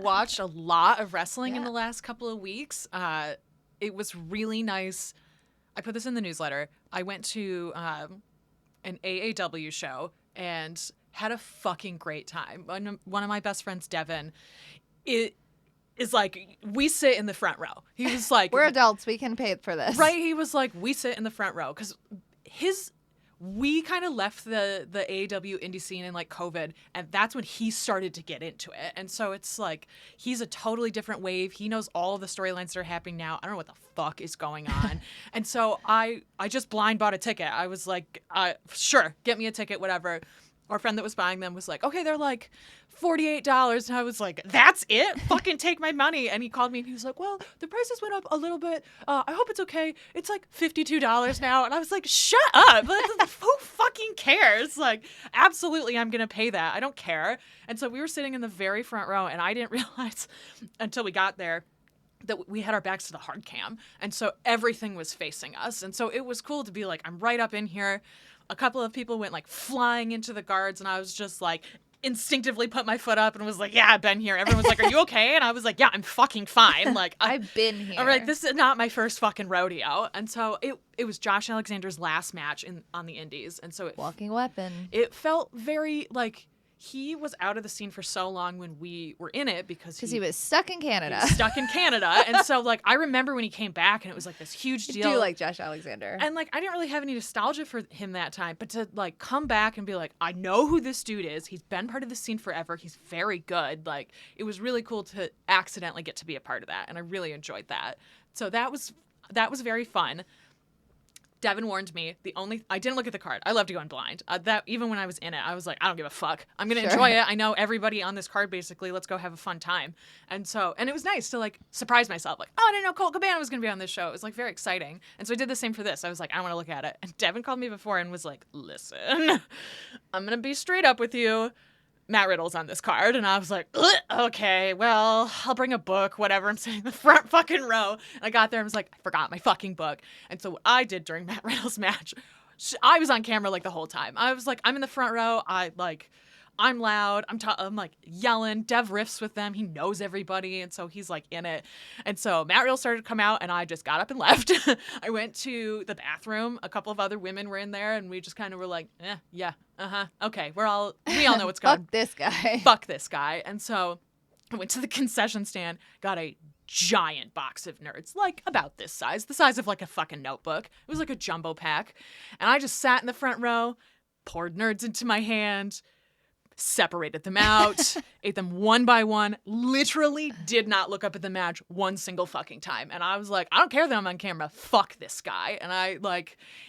watched a lot of wrestling in the last couple of weeks. It was really nice. I put this in the newsletter. I went to an AAW show and had a fucking great time. One of my best friends, Devin, it is like, we sit in the front row. He was like, we're adults. We can pay for this. Right. He was like, we sit in the front row. Because we kind of left the AAW indie scene in like COVID, and that's when he started to get into it. And so it's like, he's a totally different wave. He knows all of the storylines that are happening now. I don't know what the fuck is going on. And so I just blind bought a ticket. I was like, sure, get me a ticket, whatever. our friend that was buying them was like, okay, they're like $48. And I was like, that's it? Fucking take my money. And he called me and he was like, well, the prices went up a little bit. I hope it's okay. It's like $52 now. And I was like, shut up. Who fucking cares? Like, absolutely, I'm going to pay that. I don't care. And so we were sitting in the very front row, and I didn't realize until we got there that we had our backs to the hard cam. And so everything was facing us. And so it was cool to be like, I'm right up in here. A couple of people went like flying into the guards, and I was just like instinctively put my foot up and was like, yeah, I've been here. Everyone was like, are you okay? And I was like, yeah, I'm fucking fine. Like, I've been here. I'm like, this is not my first fucking rodeo. And so it was Josh Alexander's last match on the indies. And so walking weapon. It felt very like he was out of the scene for so long when we were in it because he was stuck in Canada. And so, like, I remember when he came back and it was like this huge deal. I do like Josh Alexander. And, like, I didn't really have any nostalgia for him that time. But to, like, come back and be like, I know who this dude is. He's been part of the scene forever. He's very good. Like, it was really cool to accidentally get to be a part of that. And I really enjoyed that. So that was very fun. Devin warned me. I didn't look at the card. I love to go in blind. That even when I was in it, I was like, I don't give a fuck. I'm gonna enjoy it. I know everybody on this card basically. Let's go have a fun time. And it was nice to like surprise myself. Like, oh, I didn't know Colt Cabana was gonna be on this show. It was like very exciting. And so I did the same for this. I was like, I want to look at it. And Devin called me before and was like, listen, I'm gonna be straight up with you. Matt Riddle's on this card. And I was like, okay, well, I'll bring a book, whatever. I'm sitting in the front fucking row. And I got there and was like, I forgot my fucking book. And so what I did during Matt Riddle's match, I was on camera like the whole time. I was like, I'm in the front row. I'm loud. I'm like yelling. Dev riffs with them. He knows everybody. And so he's like in it. And so Matt Riddle started to come out and I just got up and left. I went to the bathroom. A couple of other women were in there and we just kind of were like, yeah, okay. We all know what's going on. Fuck this guy. Fuck this guy. And so I went to the concession stand, got a giant box of nerds, like about this size, the size of like a fucking notebook. It was like a jumbo pack. And I just sat in the front row, poured nerds into my hand, separated them out, ate them one by one, literally did not look up at the match one single fucking time. And I was like, I don't care that I'm on camera. Fuck this guy. And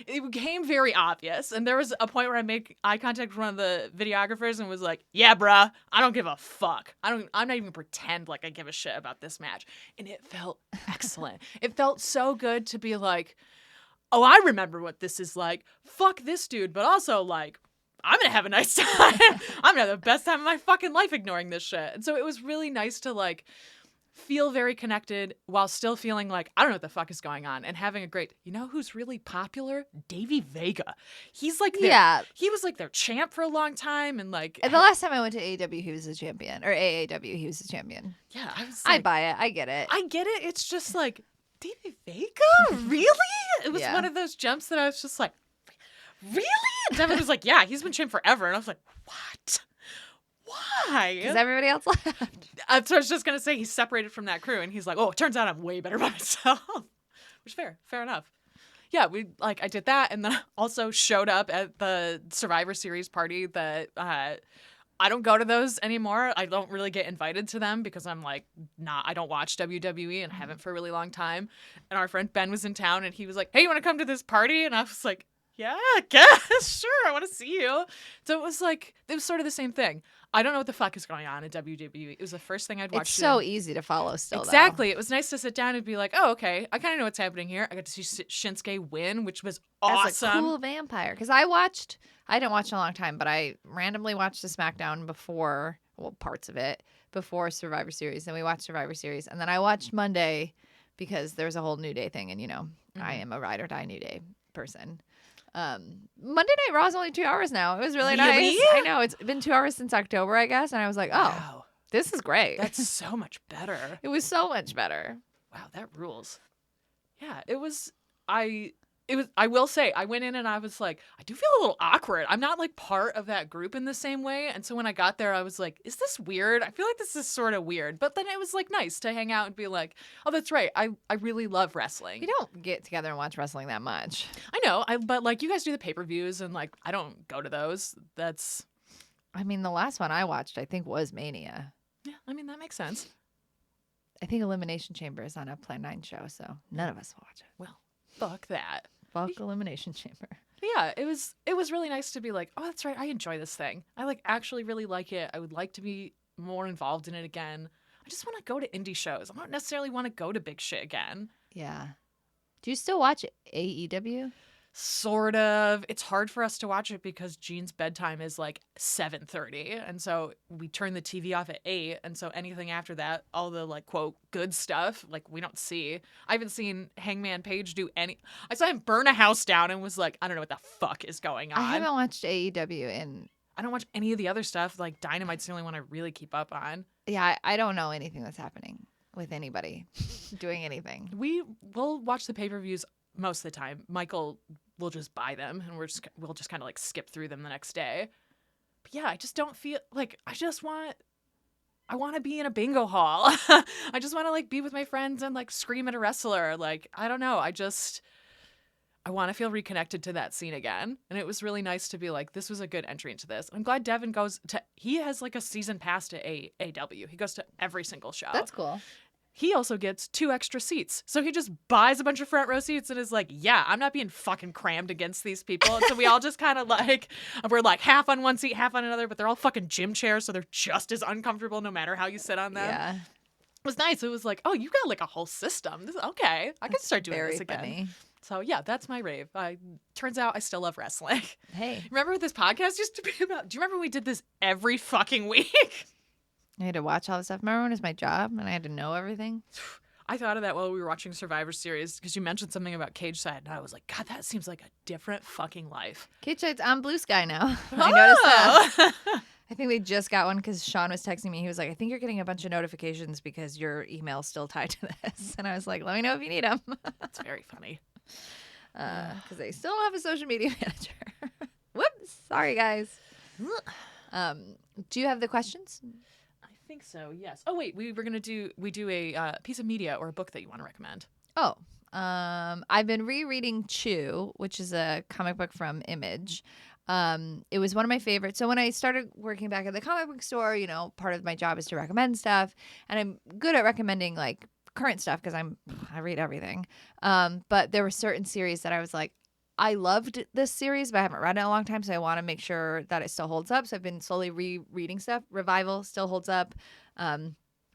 it became very obvious. And there was a point where I made eye contact with one of the videographers and was like, yeah, bruh, I don't give a fuck. I'm not even pretend like I give a shit about this match. And it felt excellent. It felt so good to be like, oh, I remember what this is like. Fuck this dude. But also like, I'm going to have a nice time. I'm going to have the best time of my fucking life ignoring this shit. And so it was really nice to like feel very connected while still feeling like, I don't know what the fuck is going on and having a great, you know who's really popular? Davey Vega. He's like, he was like their champ for a long time. And like, and the last time I went to AEW, he was a champion, or AAW, he was a champion. Yeah. I buy it. I get it. It's just like, Davey Vega? Really? It was one of those jumps that I was just like, really? And Devin was like, yeah, he's been champ forever. And I was like, what? Why? Because everybody else left. So I was just going to say he's separated from that crew. And he's like, oh, it turns out I'm way better by myself. Which fair enough. Yeah, I did that. And then I also showed up at the Survivor Series party that I don't go to those anymore. I don't really get invited to them because I'm like, I don't watch WWE and haven't for a really long time. And our friend Ben was in town and he was like, hey, you want to come to this party? And I was like, yeah, I guess. Sure, I want to see you. So it was sort of the same thing. I don't know what the fuck is going on in WWE. It was the first thing I'd watched. It's so easy to follow still, exactly. Though. It was nice to sit down and be like, oh, okay, I kind of know what's happening here. I got to see Shinsuke win, which was awesome. As a cool vampire. Because I didn't watch in a long time, but I randomly watched the SmackDown parts of it, before Survivor Series. And we watched Survivor Series. And then I watched Monday because there's a whole New Day thing. And, I am a ride or die New Day person. Monday Night Raw is only 2 hours now. It was really nice. I know, it's been 2 hours since October, I guess, and I was like, wow, this is great. That's so much better. It was so much better. Wow, that rules. Yeah, it was. I will say, I went in and I was like, I do feel a little awkward. I'm not like part of that group in the same way. And so when I got there, I was like, is this weird? I feel like this is sort of weird. But then it was like nice to hang out and be like, oh, that's right. I really love wrestling. You don't get together and watch wrestling that much. I know. But like you guys do the pay-per-views and like I don't go to those. The last one I watched, I think, was Mania. Yeah, that makes sense. I think Elimination Chamber is on a Plan 9 show, so none of us watch it. Well, fuck that. Fuck Elimination Chamber. But yeah, it was really nice to be like, oh, that's right, I enjoy this thing. I like actually really like it. I would like to be more involved in it again. I just want to go to indie shows. I don't necessarily want to go to big shit again. Yeah. Do you still watch AEW? Sort of. It's hard for us to watch it because Jean's bedtime is like 7:30, and so we turn the TV off at 8, and so anything after that, all the like quote good stuff, like we don't see. I haven't seen Hangman Page do any. I saw him burn a house down and was like, I don't know what the fuck is going I on. haven't watched AEW in. I don't watch any of the other stuff. Like Dynamite's the only one I really keep up on. Yeah, I don't know anything that's happening with anybody doing anything. We will watch the pay-per-views most of the time. Michael will just buy them and we'll just kind of like skip through them the next day. But yeah, I just don't feel like I want to be in a bingo hall. I just want to like be with my friends and like scream at a wrestler. Like, I don't know. I want to feel reconnected to that scene again. And it was really nice to be like, this was a good entry into this. I'm glad Devin he has like a season pass to AW. He goes to every single show. That's cool. He also gets 2 extra seats. So he just buys a bunch of front row seats and is like, yeah, I'm not being fucking crammed against these people. And so we all just kind of like, we're like half on one seat, half on another, but they're all fucking gym chairs. So they're just as uncomfortable no matter how you sit on them. Yeah. It was nice. It was like, oh, you got like a whole system. Okay. I can start doing Very this again. funny. So yeah, that's my rave. Turns out I still love wrestling. Hey, Remember what this podcast used to be about? Do you remember we did this every fucking week? I had to watch all this stuff. Remember when it was my job and I had to know everything? I thought of that while we were watching Survivor Series because you mentioned something about Cage Side, and I was like, God, that seems like a different fucking life. Cage Side's on Blue Sky now. I noticed that. Oh! I think they just got one because Sean was texting me. He was like, I think you're getting a bunch of notifications because your email's still tied to this. And I was like, let me know if you need them. That's very funny. Because they still don't have a social media manager. Whoops. Sorry, guys. Do you have the questions? I think so, yes. Oh, wait, we do a piece of media or a book that you want to recommend. Oh, I've been rereading Chew, which is a comic book from Image. It was one of my favorites. So when I started working back at the comic book store, you know, part of my job is to recommend stuff, and I'm good at recommending like current stuff because I read everything. But there were certain series that I was like, I loved this series, but I haven't read it in a long time, so I want to make sure that it still holds up. So I've been slowly rereading stuff. Revival still holds up.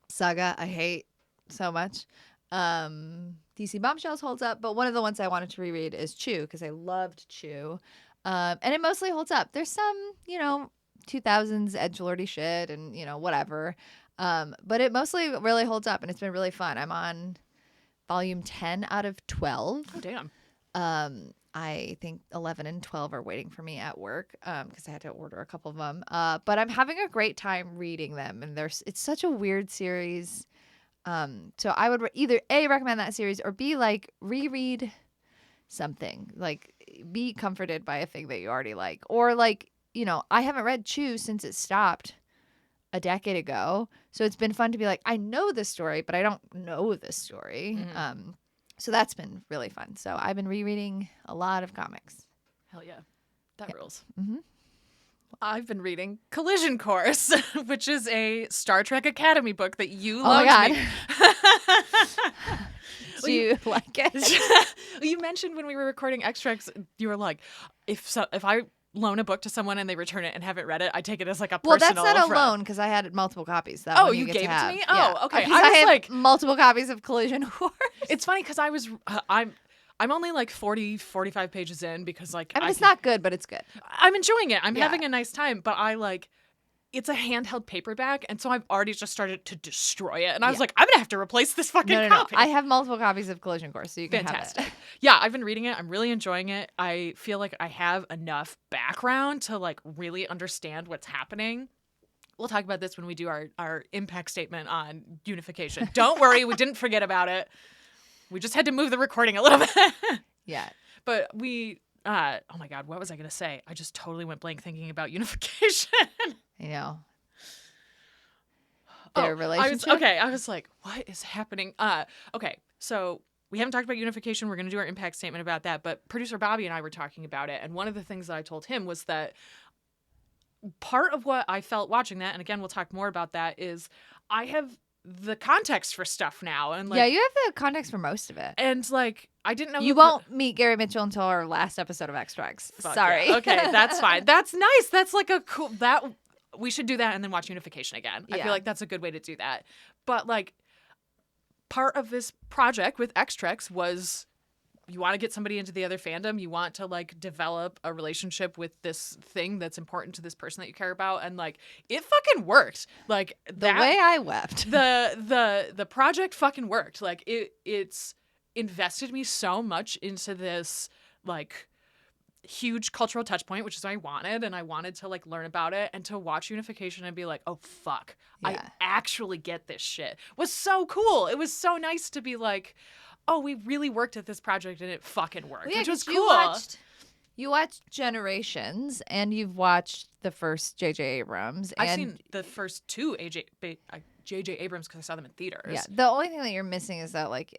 Saga, I hate so much. DC Bombshells holds up, but one of the ones I wanted to reread is Chew because I loved Chew. And it mostly holds up. There's some, 2000s edgelordy shit and, whatever. But it mostly really holds up and it's been really fun. I'm on volume 10 out of 12. Oh, damn. I think 11 and 12 are waiting for me at work because I had to order a couple of them. But I'm having a great time reading them. And it's such a weird series. So I would either A, recommend that series or B, like reread something. Like be comforted by a thing that you already like. Or like, I haven't read Chew since it stopped a decade ago. So it's been fun to be like, I know this story, but I don't know this story. Mm-hmm. So that's been really fun. So I've been rereading a lot of comics. Hell yeah. That rules. Mm-hmm. I've been reading Collision Course, which is a Star Trek Academy book that you Oh my loved. God. Do you like it? You mentioned when we were recording extracts, you were like, if I loan a book to someone and they return it and haven't read it, I take it as like a Well, personal that's not a affront. loan because I had multiple copies. That Oh, one you get gave it to have. me? Yeah. Oh, okay. Because I was have like- multiple copies of Collision Course. It's funny because I was I'm only like 45 pages in because like I mean, it's not good, but it's good. I'm enjoying it. I'm Yeah. having a nice time, but it's a handheld paperback, and so I've already just started to destroy it. And I was Yeah. like, I'm gonna have to replace this fucking No. copy. I have multiple copies of Collision Course, so you can Fantastic. have it. Yeah, I've been reading it. I'm really enjoying it. I feel like I have enough background to like really understand what's happening. We'll talk about this when we do our impact statement on unification. Don't worry, we didn't forget about it. We just had to move the recording a little bit. Yeah. But oh my God, what was I going to say? I just totally went blank thinking about unification. I know. Their relationship. I was like, what is happening? Okay, so we haven't talked about unification. We're going to do our impact statement about that. But producer Bobby and I were talking about it. And one of the things that I told him was that part of what I felt watching that, and again, we'll talk more about that, is I have the context for stuff now, and like yeah, you have the context for most of it. and like I didn't know You won't meet Gary Mitchell until our last episode of Extracts. Fuck Sorry. yeah. Okay, that's fine. That's nice. That's like a cool that we should do that and then watch Unification again. I Yeah. feel like that's a good way to do that. But like part of this project with Extracts was you want to get somebody into the other fandom, you want to like develop a relationship with this thing that's important to this person that you care about, and like it fucking worked. Like The way I wept. the project fucking worked. Like it's invested me so much into this like huge cultural touch point, which is what I wanted, and I wanted to like learn about it and to watch Unification and be like, oh fuck, I Yeah. actually get this shit. Was so cool. It was so nice to be like, oh, we really worked at this project and it fucking worked, Well, yeah, which was 'cause cool. You watched Generations, and you've watched the first J.J. Abrams. I've and seen the first two J.J. Abrams because I saw them in theaters. Yeah, the only thing that you're missing is that like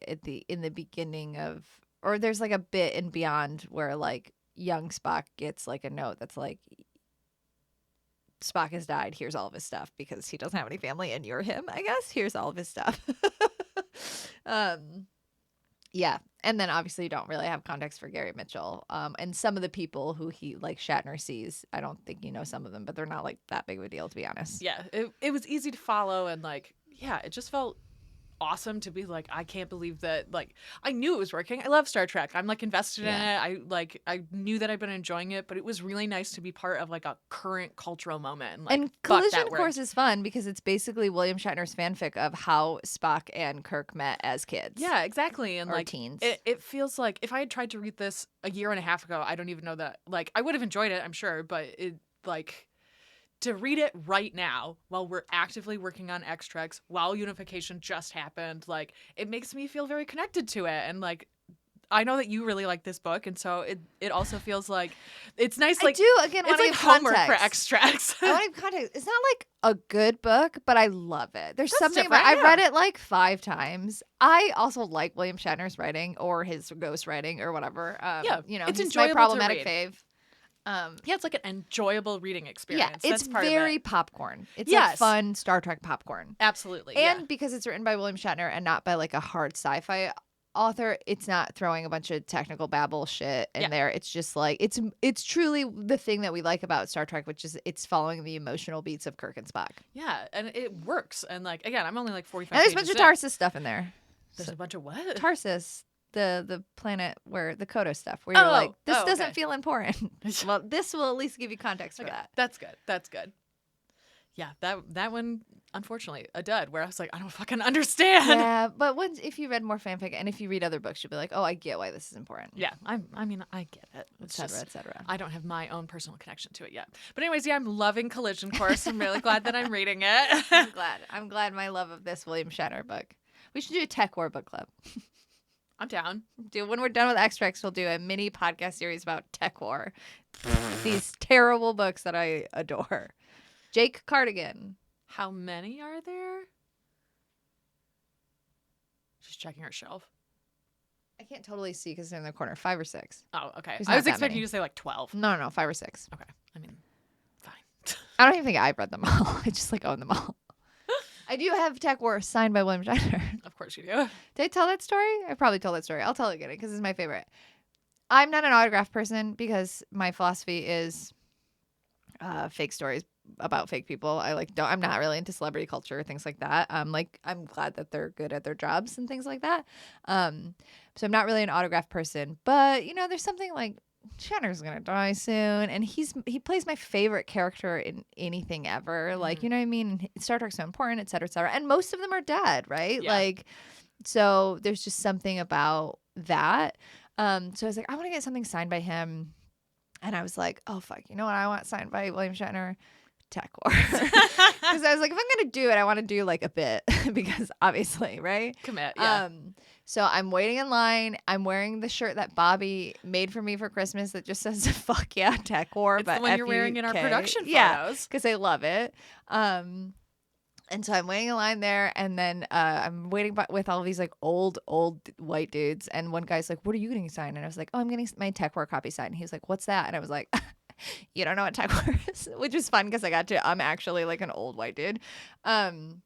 in the beginning of, or there's like a bit in Beyond where like young Spock gets like a note that's like, Spock has died. Here's all of his stuff because he doesn't have any family, and you're him. I guess here's all of his stuff. Yeah, and then obviously you don't really have context for Gary Mitchell. And some of the people who he like Shatner sees, I don't think you know some of them, but they're not like that big of a deal, to be honest. Yeah, it was easy to follow, and like, yeah, it just felt awesome to be like, I can't believe that, like, I knew it was working. I love Star Trek. I'm like invested in it. I knew that I've been enjoying it, but it was really nice to be part of like a current cultural moment. Like, And fuck, Collision that worked. Course is fun because it's basically William Shatner's fanfic of how Spock and Kirk met as kids. Yeah, exactly. And Or like teens. it feels like if I had tried to read this a year and a half ago, I don't even know that, like, I would have enjoyed it, I'm sure, but it like to read it right now while we're actively working on Extracts, while Unification just happened, like it makes me feel very connected to it. And like I know that you really like this book, and so it also feels like it's nice. Like I do again. it's Want to like give homework context. for Extracts. I want to give context. It's not like a good book, but I love it. There's That's something about. different, I've read it like 5 times. I also like William Shatner's writing or his ghost writing or whatever. Yeah, you know, it's he's my enjoyable to problematic read. fave. Yeah, it's like an enjoyable reading experience. Yeah, it's That's part very of it. popcorn. It's like Yes. fun Star Trek popcorn. Absolutely. And because it's written by William Shatner and not by like a hard sci-fi author, it's not throwing a bunch of technical babble shit in there. It's just like it's truly the thing that we like about Star Trek, which is it's following the emotional beats of Kirk and Spock. Yeah, and it works. And like again, I'm only like 45 And there's a pages bunch of Tarsus stuff in there. There's a bunch of what? Tarsus, the planet where the Kodo stuff, where you're like, this doesn't okay. feel important. Well, this will at least give you context for that. That's good. That's good. Yeah, that one, unfortunately, a dud. Where I was like, I don't fucking understand. Yeah, but if you read more fanfic and if you read other books, you'll be like, oh, I get why this is important. Yeah, I mean, I get it. It's Et cetera, just, et cetera. I don't have my own personal connection to it yet. But anyways, yeah, I'm loving Collision Course. I'm really glad that I'm reading it. I'm glad my love of this William Shatner book. We should do a Tech War book club. I'm down. When we're done with Extracts, we'll do a mini podcast series about Tech War. These terrible books that I adore. Jake Cardigan. How many are there? She's checking her shelf. I can't totally see because they're in the corner. 5 or 6. Oh, okay. There's I not was that expecting many. you to say like 12. No, 5 or 6. Okay. I mean, fine. I don't even think I've read them all. I just like own them all. I do have Tech War signed by William Shatner. Of course you do. Did I tell that story? I probably told that story. I'll tell it again because it's my favorite. I'm not an autograph person because my philosophy is fake stories about fake people. I'm not really into celebrity culture, things like that. I'm glad that they're good at their jobs and things like that. So I'm not really an autograph person, but you know, there's something like Shatner's gonna die soon, and he plays my favorite character in anything ever. Like, you know what I mean? Star Trek's so important, et cetera, et cetera. And most of them are dead, right? Yeah. Like, so there's just something about that. So I was like, I want to get something signed by him. And I was like, oh, fuck, you know what I want signed by William Shatner? Tech War. Because I was like, if I'm going to do it, I want to do like a bit because obviously, right? Commit, yeah. So I'm waiting in line. I'm wearing the shirt that Bobby made for me for Christmas that just says, fuck yeah, Tech War. It's but the one you're wearing in our F-U-K. production photos. Yeah, because I love it. And so I'm waiting in line there, and then I'm waiting with all these like old white dudes. And one guy's like, "What are you getting signed?" And I was like, "Oh, I'm getting my Tech War copy signed." And he was like, "What's that?" And I was like, "You don't know what Tech War is," which was fun because I'm actually like an old white dude. And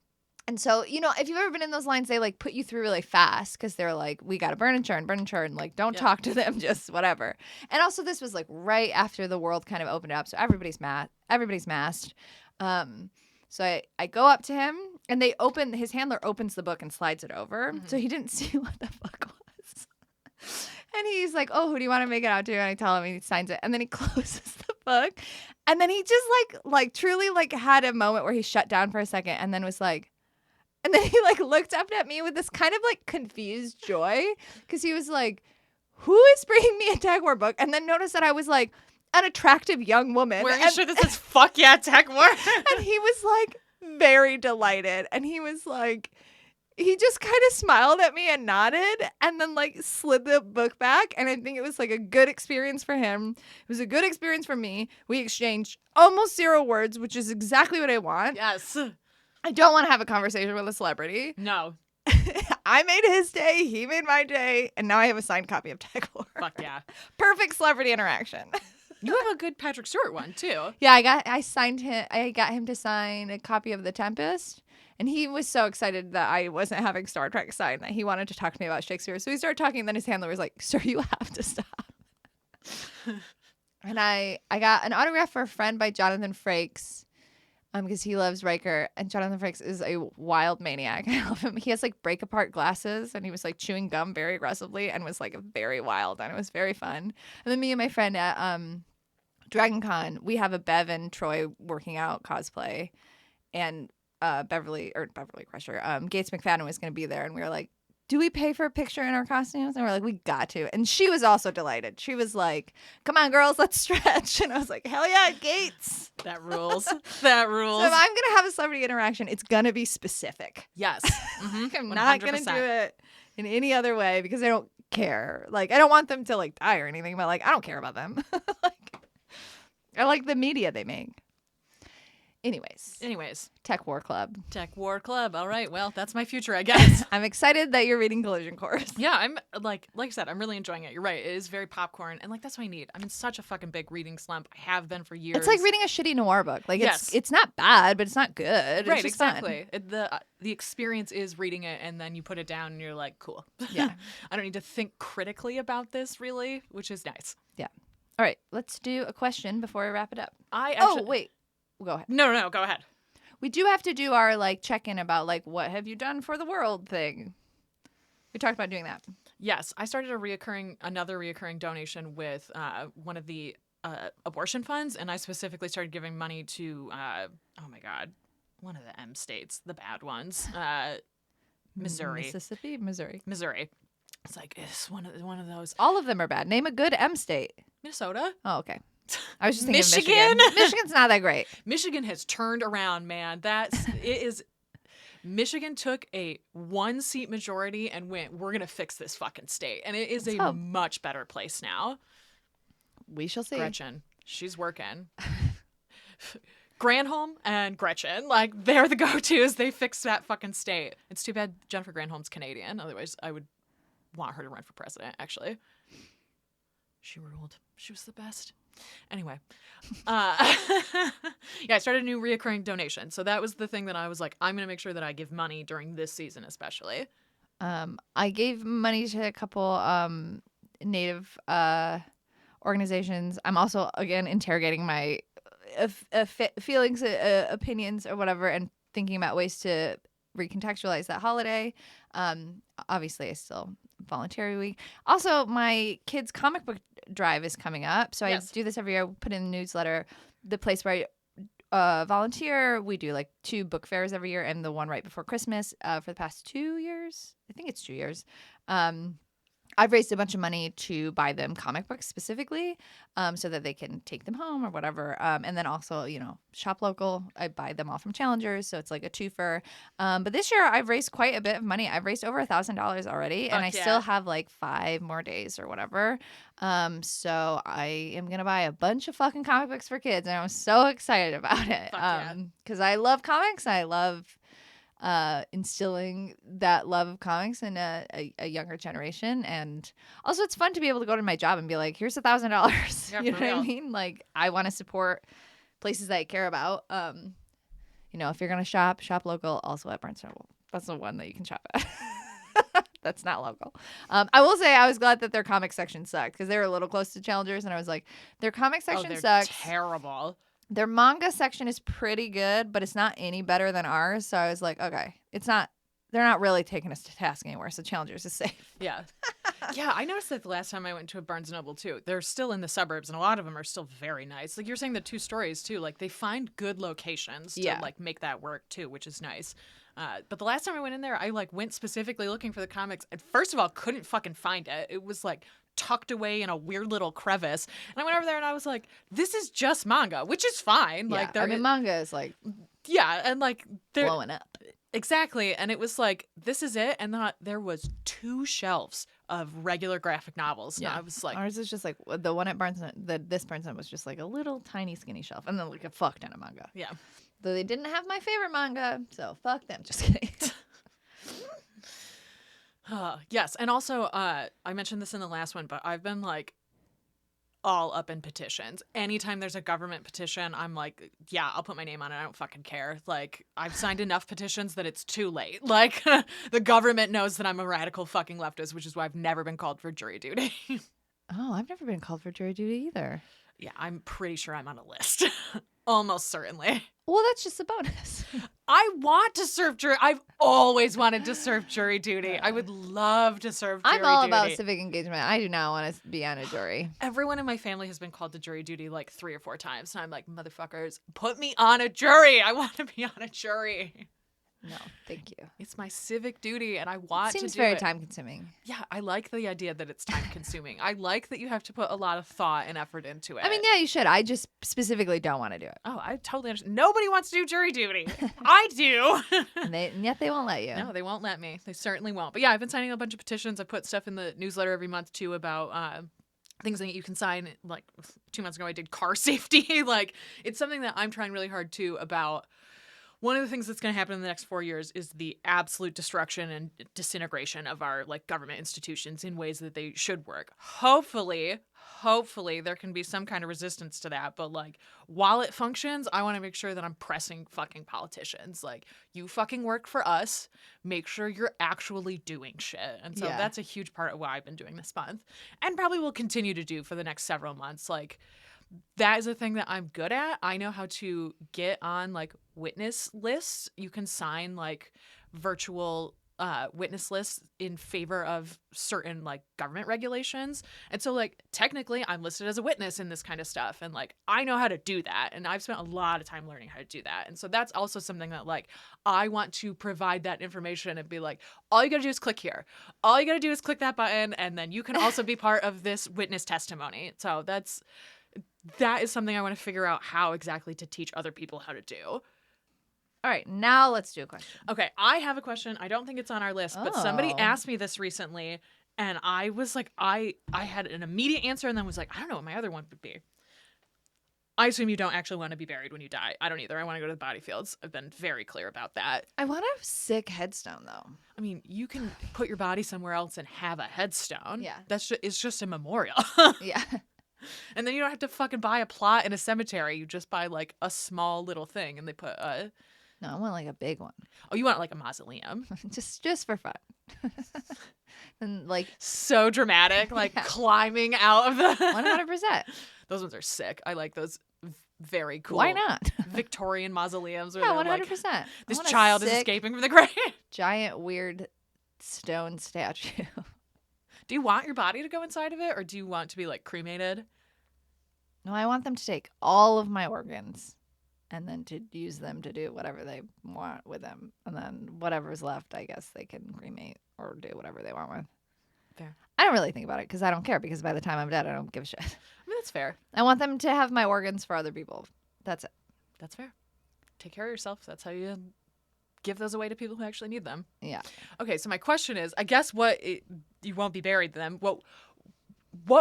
And so, if you've ever been in those lines, they like put you through really fast because they're like, we got to burn and churn. Like, don't Yep. talk to them, just whatever. And also, this was like right after the world kind of opened up. So everybody's masked. So I go up to him and his handler opens the book and slides it over. Mhm. So he didn't see what the fuck was. And he's like, oh, who do you want to make it out to? And I tell him, and he signs it. And then he closes the book. And then he just like truly like had a moment where he shut down for a second and then was like, and then he like looked up at me with this kind of like confused joy because he was like, who is bringing me a tag war book? And then noticed that I was like an attractive young woman. Wearing a shirt that says fuck yeah, tag war. And he was like very delighted. And he was like, he just kind of smiled at me and nodded and then like slid the book back. And I think it was like a good experience for him. It was a good experience for me. We exchanged almost 0 words, which is exactly what I want. Yes. I don't want to have a conversation with a celebrity. No. I made his day, he made my day, and now I have a signed copy of Tag War. Fuck yeah. Perfect celebrity interaction. You have a good Patrick Stewart one too. Yeah, I got him to sign a copy of The Tempest, and he was so excited that I wasn't having Star Trek signed that he wanted to talk to me about Shakespeare. So we started talking, and then his handler was like, "Sir, you have to stop." And I got an autograph for a friend by Jonathan Frakes. Because he loves Riker, and Jonathan Frakes is a wild maniac. I love him. He has like break apart glasses, and he was like chewing gum very aggressively, and was like very wild, and it was very fun. And then me and my friend at Dragon Con, we have a Bev and Troy working out cosplay, and Beverly Crusher, Gates McFadden was going to be there, and we were like, do we pay for a picture in our costumes? And we're like, we got to. And she was also delighted. She was like, come on, girls, let's stretch. And I was like, hell yeah, Gates. That rules. That rules. So if I'm going to have a celebrity interaction, it's going to be specific. Yes. Mm-hmm. I'm not going to do it in any other way because I don't care. Like, I don't want them to like die or anything, but like, I don't care about them. I like the media they make. Anyways, Tech War Club. Tech War Club. All right. Well, that's my future, I guess. I'm excited that you're reading Collision Course. Yeah, I'm like I said, I'm really enjoying it. You're right. It is very popcorn, and like that's what I need. I'm in such a fucking big reading slump. I have been for years. It's like reading a shitty noir book. Like Yes. it's not bad, but it's not good. Right, It's just exactly. The experience is reading it, and then you put it down, and you're like, cool. Yeah. I don't need to think critically about this, really, which is nice. Yeah. All right, let's do a question before we wrap it up. Oh wait, go ahead. No, go ahead. We do have to do our like check-in about like what have you done for the world thing. We talked about doing that. Yes, I started another reoccurring donation with one of the abortion funds, and I specifically started giving money to oh my god, one of the M states, the bad ones, Missouri, Mississippi, Missouri. It's like it's one of those. All of them are bad. Name a good M state. Minnesota. Oh, okay. I was just thinking Michigan. of Michigan. Michigan's not that great. Michigan has turned around, man. Michigan took a 1-seat majority and went, we're going to fix this fucking state. And it is a much better place now. We shall see. Gretchen, she's working. Granholm and Gretchen, like, they're the go-tos. They fixed that fucking state. It's too bad Jennifer Granholm's Canadian. Otherwise, I would want her to run for president, actually. She ruled. She was the best. Anyway, yeah, I started a new reoccurring donation. So that was the thing that I was like, I'm going to make sure that I give money during this season, especially. I gave money to a couple Native organizations. I'm also, again, interrogating my feelings, opinions, or whatever, and thinking about ways to recontextualize that holiday. Obviously, I still voluntary week. Also, my kids' comic book drive is coming up, so Yes. I do this every year. I put in the newsletter the place where I volunteer. We do like 2 book fairs every year, and the one right before Christmas for the past 2 years. I think it's 2 years. I've raised a bunch of money to buy them comic books specifically so that they can take them home or whatever. And then also, shop local. I buy them all from Challengers, so it's like a twofer. But this year I've raised quite a bit of money. I've raised over $1,000 already, and I still have like 5 more days or whatever. So I am going to buy a bunch of fucking comic books for kids, and I'm so excited about it. Because I love comics. I love instilling that love of comics in a younger generation, and also it's fun to be able to go to my job and be like, here's $1,000. Yeah, you know for what I real. mean? Like, I want to support places that I care about. if you're going to shop local, also at Barnes & Noble. That's the one that you can shop at. That's not local. I will say I was glad that their comic section sucked because they were a little close to Challengers, and I was like, their comic section they're sucks. terrible. Their manga section is pretty good, but it's not any better than ours. So I was like, okay, they're not really taking us to task anywhere. So Challengers is safe. Yeah. Yeah, I noticed that the last time I went to a Barnes & Noble, too. They're still in the suburbs, and a lot of them are still very nice. Like, you're saying the 2 stories, too. Like, they find good locations to, like, make that work, too, which is nice. But the last time I went in there, I, like, went specifically looking for the comics. And first of all, couldn't fucking find it. It was, like, tucked away in a weird little crevice. And I went over there, and I was like, this is just manga, which is fine. Yeah, Like, manga is, like, yeah, and, like, they're blowing up. Exactly. And it was like, this is it. And then there was 2 shelves of regular graphic novels. Yeah. And I was like, ours is just like the one at this Barnes was just like a little tiny skinny shelf. And then like a fuck ton of manga. yeah. Though they didn't have my favorite manga. So fuck them. Just kidding. Yes. And also, I mentioned this in the last one, but I've been like all up in petitions. Anytime there's a government petition, I'm like, yeah, I'll put my name on it. I don't fucking care. Like, I've signed enough petitions that it's too late. Like, the government knows that I'm a radical fucking leftist, which is why I've never been called for jury duty. Oh, I've never been called for jury duty either. Yeah, I'm pretty sure I'm on a list. Almost certainly. Well, that's just a bonus. I want to serve jury. I've always wanted to serve jury duty. I would love to serve jury duty. I'm all about civic engagement. I do not want to be on a jury. Everyone in my family has been called to jury duty like 3 or 4 times. And I'm like, motherfuckers, put me on a jury. I want to be on a jury. No, thank you. It's my civic duty, and I want to do it. Seems very time consuming. Yeah, I like the idea that it's time consuming. I like that you have to put a lot of thought and effort into it. I mean, yeah, you should. I just specifically don't want to do it. Oh, I totally understand. Nobody wants to do jury duty. I do. and yet they won't let you. No, they won't let me. They certainly won't. But yeah, I've been signing a bunch of petitions. I put stuff in the newsletter every month, too, about things that you can sign. Like 2 months ago, I did car safety. Like, it's something that I'm trying really hard, too, about. One of the things that's going to happen in the next 4 years is the absolute destruction and disintegration of our like government institutions in ways that they should work. Hopefully there can be some kind of resistance to that. But like while it functions, I want to make sure that I'm pressing fucking politicians. Like, you fucking work for us. Make sure you're actually doing shit. And so that's a huge part of what I've been doing this month and probably will continue to do for the next several months. Like, that is a thing that I'm good at. I know how to get on like witness lists. You can sign like virtual witness lists in favor of certain like government regulations. And so like technically I'm listed as a witness in this kind of stuff. And like I know how to do that. And I've spent a lot of time learning how to do that. And so that's also something that like I want to provide that information and be like, all you gotta do is click here. All you gotta do is click that button. And then you can also be part of this witness testimony. So that is something I want to figure out how exactly to teach other people how to do. All right, now let's do a question. Okay, I have a question. I don't think it's on our list, but somebody asked me this recently, and I was like, I had an immediate answer and then was like, I don't know what my other one would be. I assume you don't actually want to be buried when you die. I don't either. I want to go to the body fields. I've been very clear about that. I want a sick headstone, though. I mean, you can put your body somewhere else and have a headstone. Yeah. It's just a memorial. Yeah. And then you don't have to fucking buy a plot in a cemetery. You just buy like a small little thing and they put No, I want like a big one. Oh, you want like a mausoleum. just for fun. And like so dramatic, like climbing out of the 100%. Those ones are sick. I like those. Very cool. Why not? Victorian mausoleums where Yeah, they're 100%. like, this child is escaping from the grave. Giant weird stone statue. Do you want your body to go inside of it, or do you want to be like cremated? No, I want them to take all of my organs and then to use them to do whatever they want with them. And then whatever's left, I guess they can cremate or do whatever they want with. Fair. I don't really think about it because I don't care, because by the time I'm dead, I don't give a shit. I mean, that's fair. I want them to have my organs for other people. That's it. That's fair. Take care of yourself. That's how you give those away to people who actually need them. Yeah. Okay, so my question is, I guess you won't be buried then. What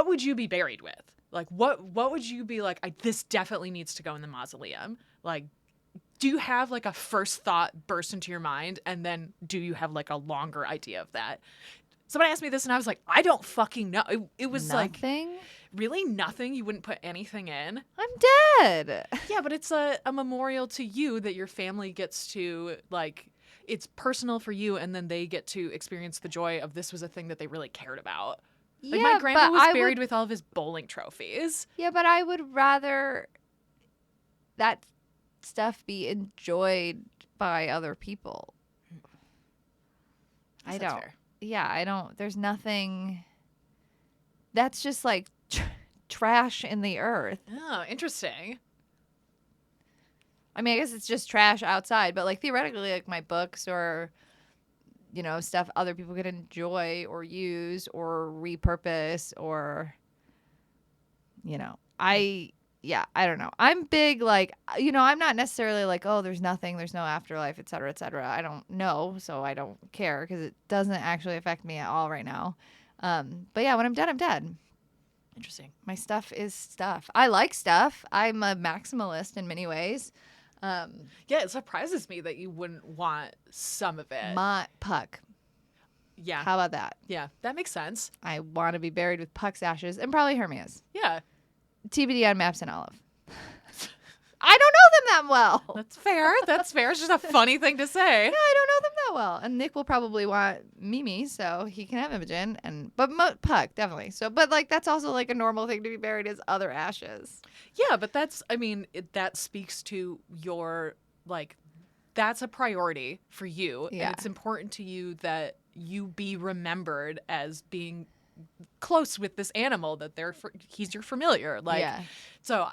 would you be buried with? Like, what would you be like, this definitely needs to go in the mausoleum? Like, do you have like a first thought burst into your mind, and then do you have like a longer idea of that? Somebody asked me this and I was like, I don't fucking know. It was like, Nothing? really nothing? You wouldn't put anything in? I'm dead. Yeah, but it's a memorial to you that your family gets to, like, it's personal for you, and then they get to experience the joy of this was a thing that they really cared about. Like, my Yeah, grandpa but was buried with all of his bowling trophies. I would rather that stuff be enjoyed by other people. I guess I that's don't. fair. Yeah, I don't. There's nothing. That's just like trash in the earth. Oh, interesting. I mean, I guess it's just trash outside, but like theoretically, like my books or stuff other people could enjoy or use or repurpose or I yeah, I don't know. I'm big like I'm not necessarily like, oh, there's nothing, there's no afterlife, et cetera, et cetera. I don't know, so I don't care because it doesn't actually affect me at all right now. But yeah, when I'm dead, I'm dead. Interesting. My stuff is stuff. I like stuff. I'm a maximalist in many ways. Yeah, it surprises me that you wouldn't want some of it. My Puck. Yeah. How about that? Yeah, that makes sense. I want to be buried with Puck's ashes and probably Hermia's. Yeah. TBD on Maps and Olive. I don't know them that well. That's fair. That's fair. It's just a funny thing to say. Yeah, I don't know them that well. And Nick will probably want Mimi, so he can have Imogen. But Puck, definitely. So, but like that's also like a normal thing to be buried as other ashes. Yeah, but that's, I mean, that speaks to your, like, that's a priority for you. Yeah. And it's important to you that you be remembered as being close with this animal that he's your familiar. Like, Yeah. so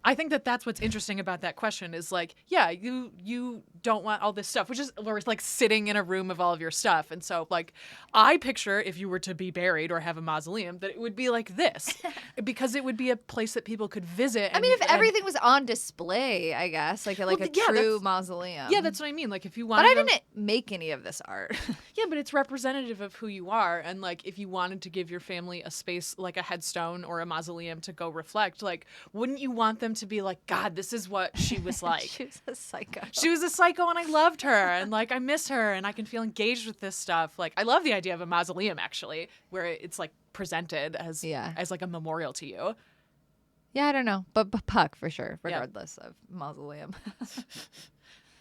I think that's what's interesting about that question is like, yeah, you don't want all this stuff, which is where it's like sitting in a room of all of your stuff. And so like, I picture if you were to be buried or have a mausoleum, that it would be like this because it would be a place that people could visit. I mean, if everything was on display, I guess, like a true mausoleum. Yeah, that's what I mean. Like if you But wanted I didn't make any of this art. Yeah, but it's representative of who you are. And like if you wanted to give your family a space like a headstone or a mausoleum to go reflect, like wouldn't you want them to be like, God, this is what she was like. She was a psycho. She was a psycho and I loved her and like I miss her and I can feel engaged with this stuff. Like I love the idea of a mausoleum actually, where it's like presented as like a memorial to you. Yeah, I don't know. But Puck for sure, regardless of mausoleum.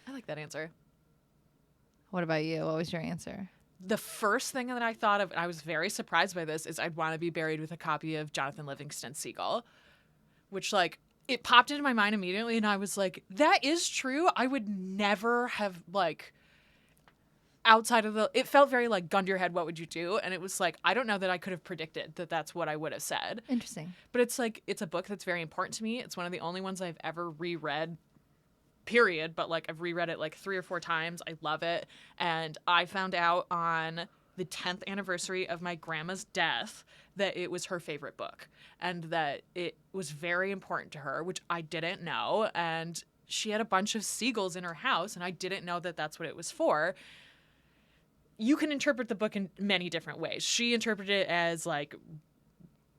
I like that answer. What about you? What was your answer? The first thing that I thought of, and I was very surprised by this, is I'd want to be buried with a copy of Jonathan Livingston's Seagull, which like it popped into my mind immediately. And I was like, that is true. I would never have like outside of it felt very like gun to your head. What would you do? And it was like, I don't know that I could have predicted that that's what I would have said. Interesting. But it's like, it's a book that's very important to me. It's one of the only ones I've ever reread, period. But like I've reread it like 3 or 4 times. I love it. And I found out on the 10th anniversary of my grandma's death that it was her favorite book and that it was very important to her, which I didn't know. And she had a bunch of seagulls in her house and I didn't know that that's what it was for. You can interpret the book in many different ways. She interpreted it as like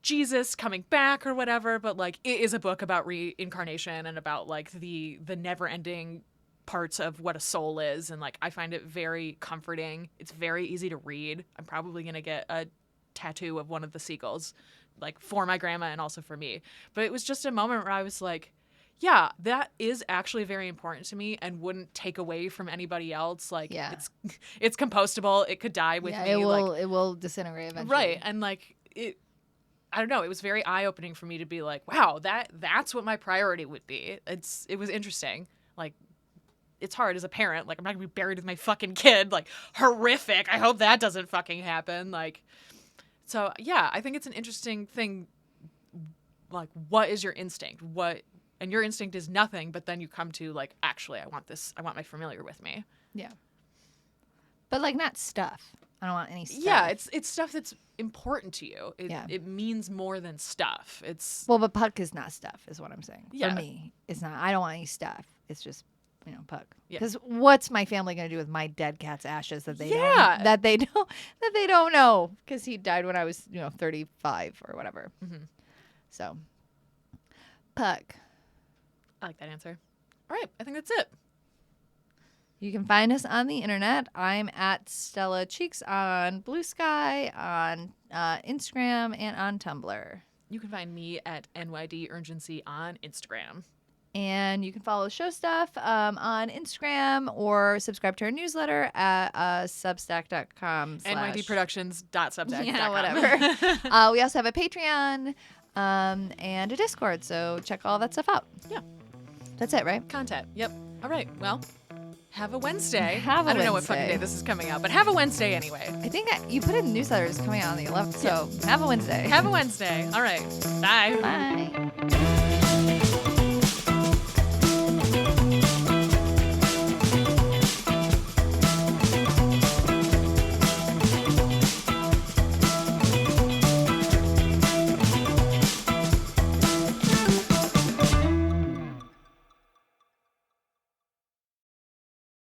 Jesus coming back or whatever, but like it is a book about reincarnation and about like the never-ending parts of what a soul is, and like I find it very comforting. It's very easy to read. I'm probably going to get a tattoo of one of the seagulls like for my grandma and also for me. But it was just a moment where I was like, yeah, that is actually very important to me and wouldn't take away from anybody else. Like it's compostable. It could die with me. It will disintegrate eventually. Right. And like I don't know, it was very eye-opening for me to be like, wow, that's what my priority would be. It was interesting. Like it's hard as a parent. Like I'm not gonna be buried with my fucking kid. Like horrific. I hope that doesn't fucking happen. Like so yeah, I think it's an interesting thing. Like what is your instinct? And your instinct is nothing, but then you come to like, actually, I want my familiar with me. Yeah. But like not stuff. I don't want any stuff. Yeah, it's stuff that's important to you. It means more than stuff. But Puck is not stuff, is what I'm saying. Yeah. For me, it's not. I don't want any stuff. It's just, Puck. Because what's my family gonna do with my dead cat's ashes that they don't know? Because he died when I was 35 or whatever. Mm-hmm. So, Puck. I like that answer. All right, I think that's it. You can find us on the internet. I'm at Stella Cheeks on Blue Sky, on Instagram, and on Tumblr. You can find me at NYD Urgency on Instagram. And you can follow show stuff on Instagram or subscribe to our newsletter at substack.com. NYDproductions.substack.com. Yeah, whatever. We also have a Patreon and a Discord, so check all that stuff out. Yeah. That's it, right? Content. Yep. All right. Well, have a Wednesday. Have a I don't know what fucking Wednesday. day this is coming out, but have a Wednesday anyway. I think that you put in the newsletter is coming out on the 11th, so have a Wednesday. Have a Wednesday. All right. Bye. Bye.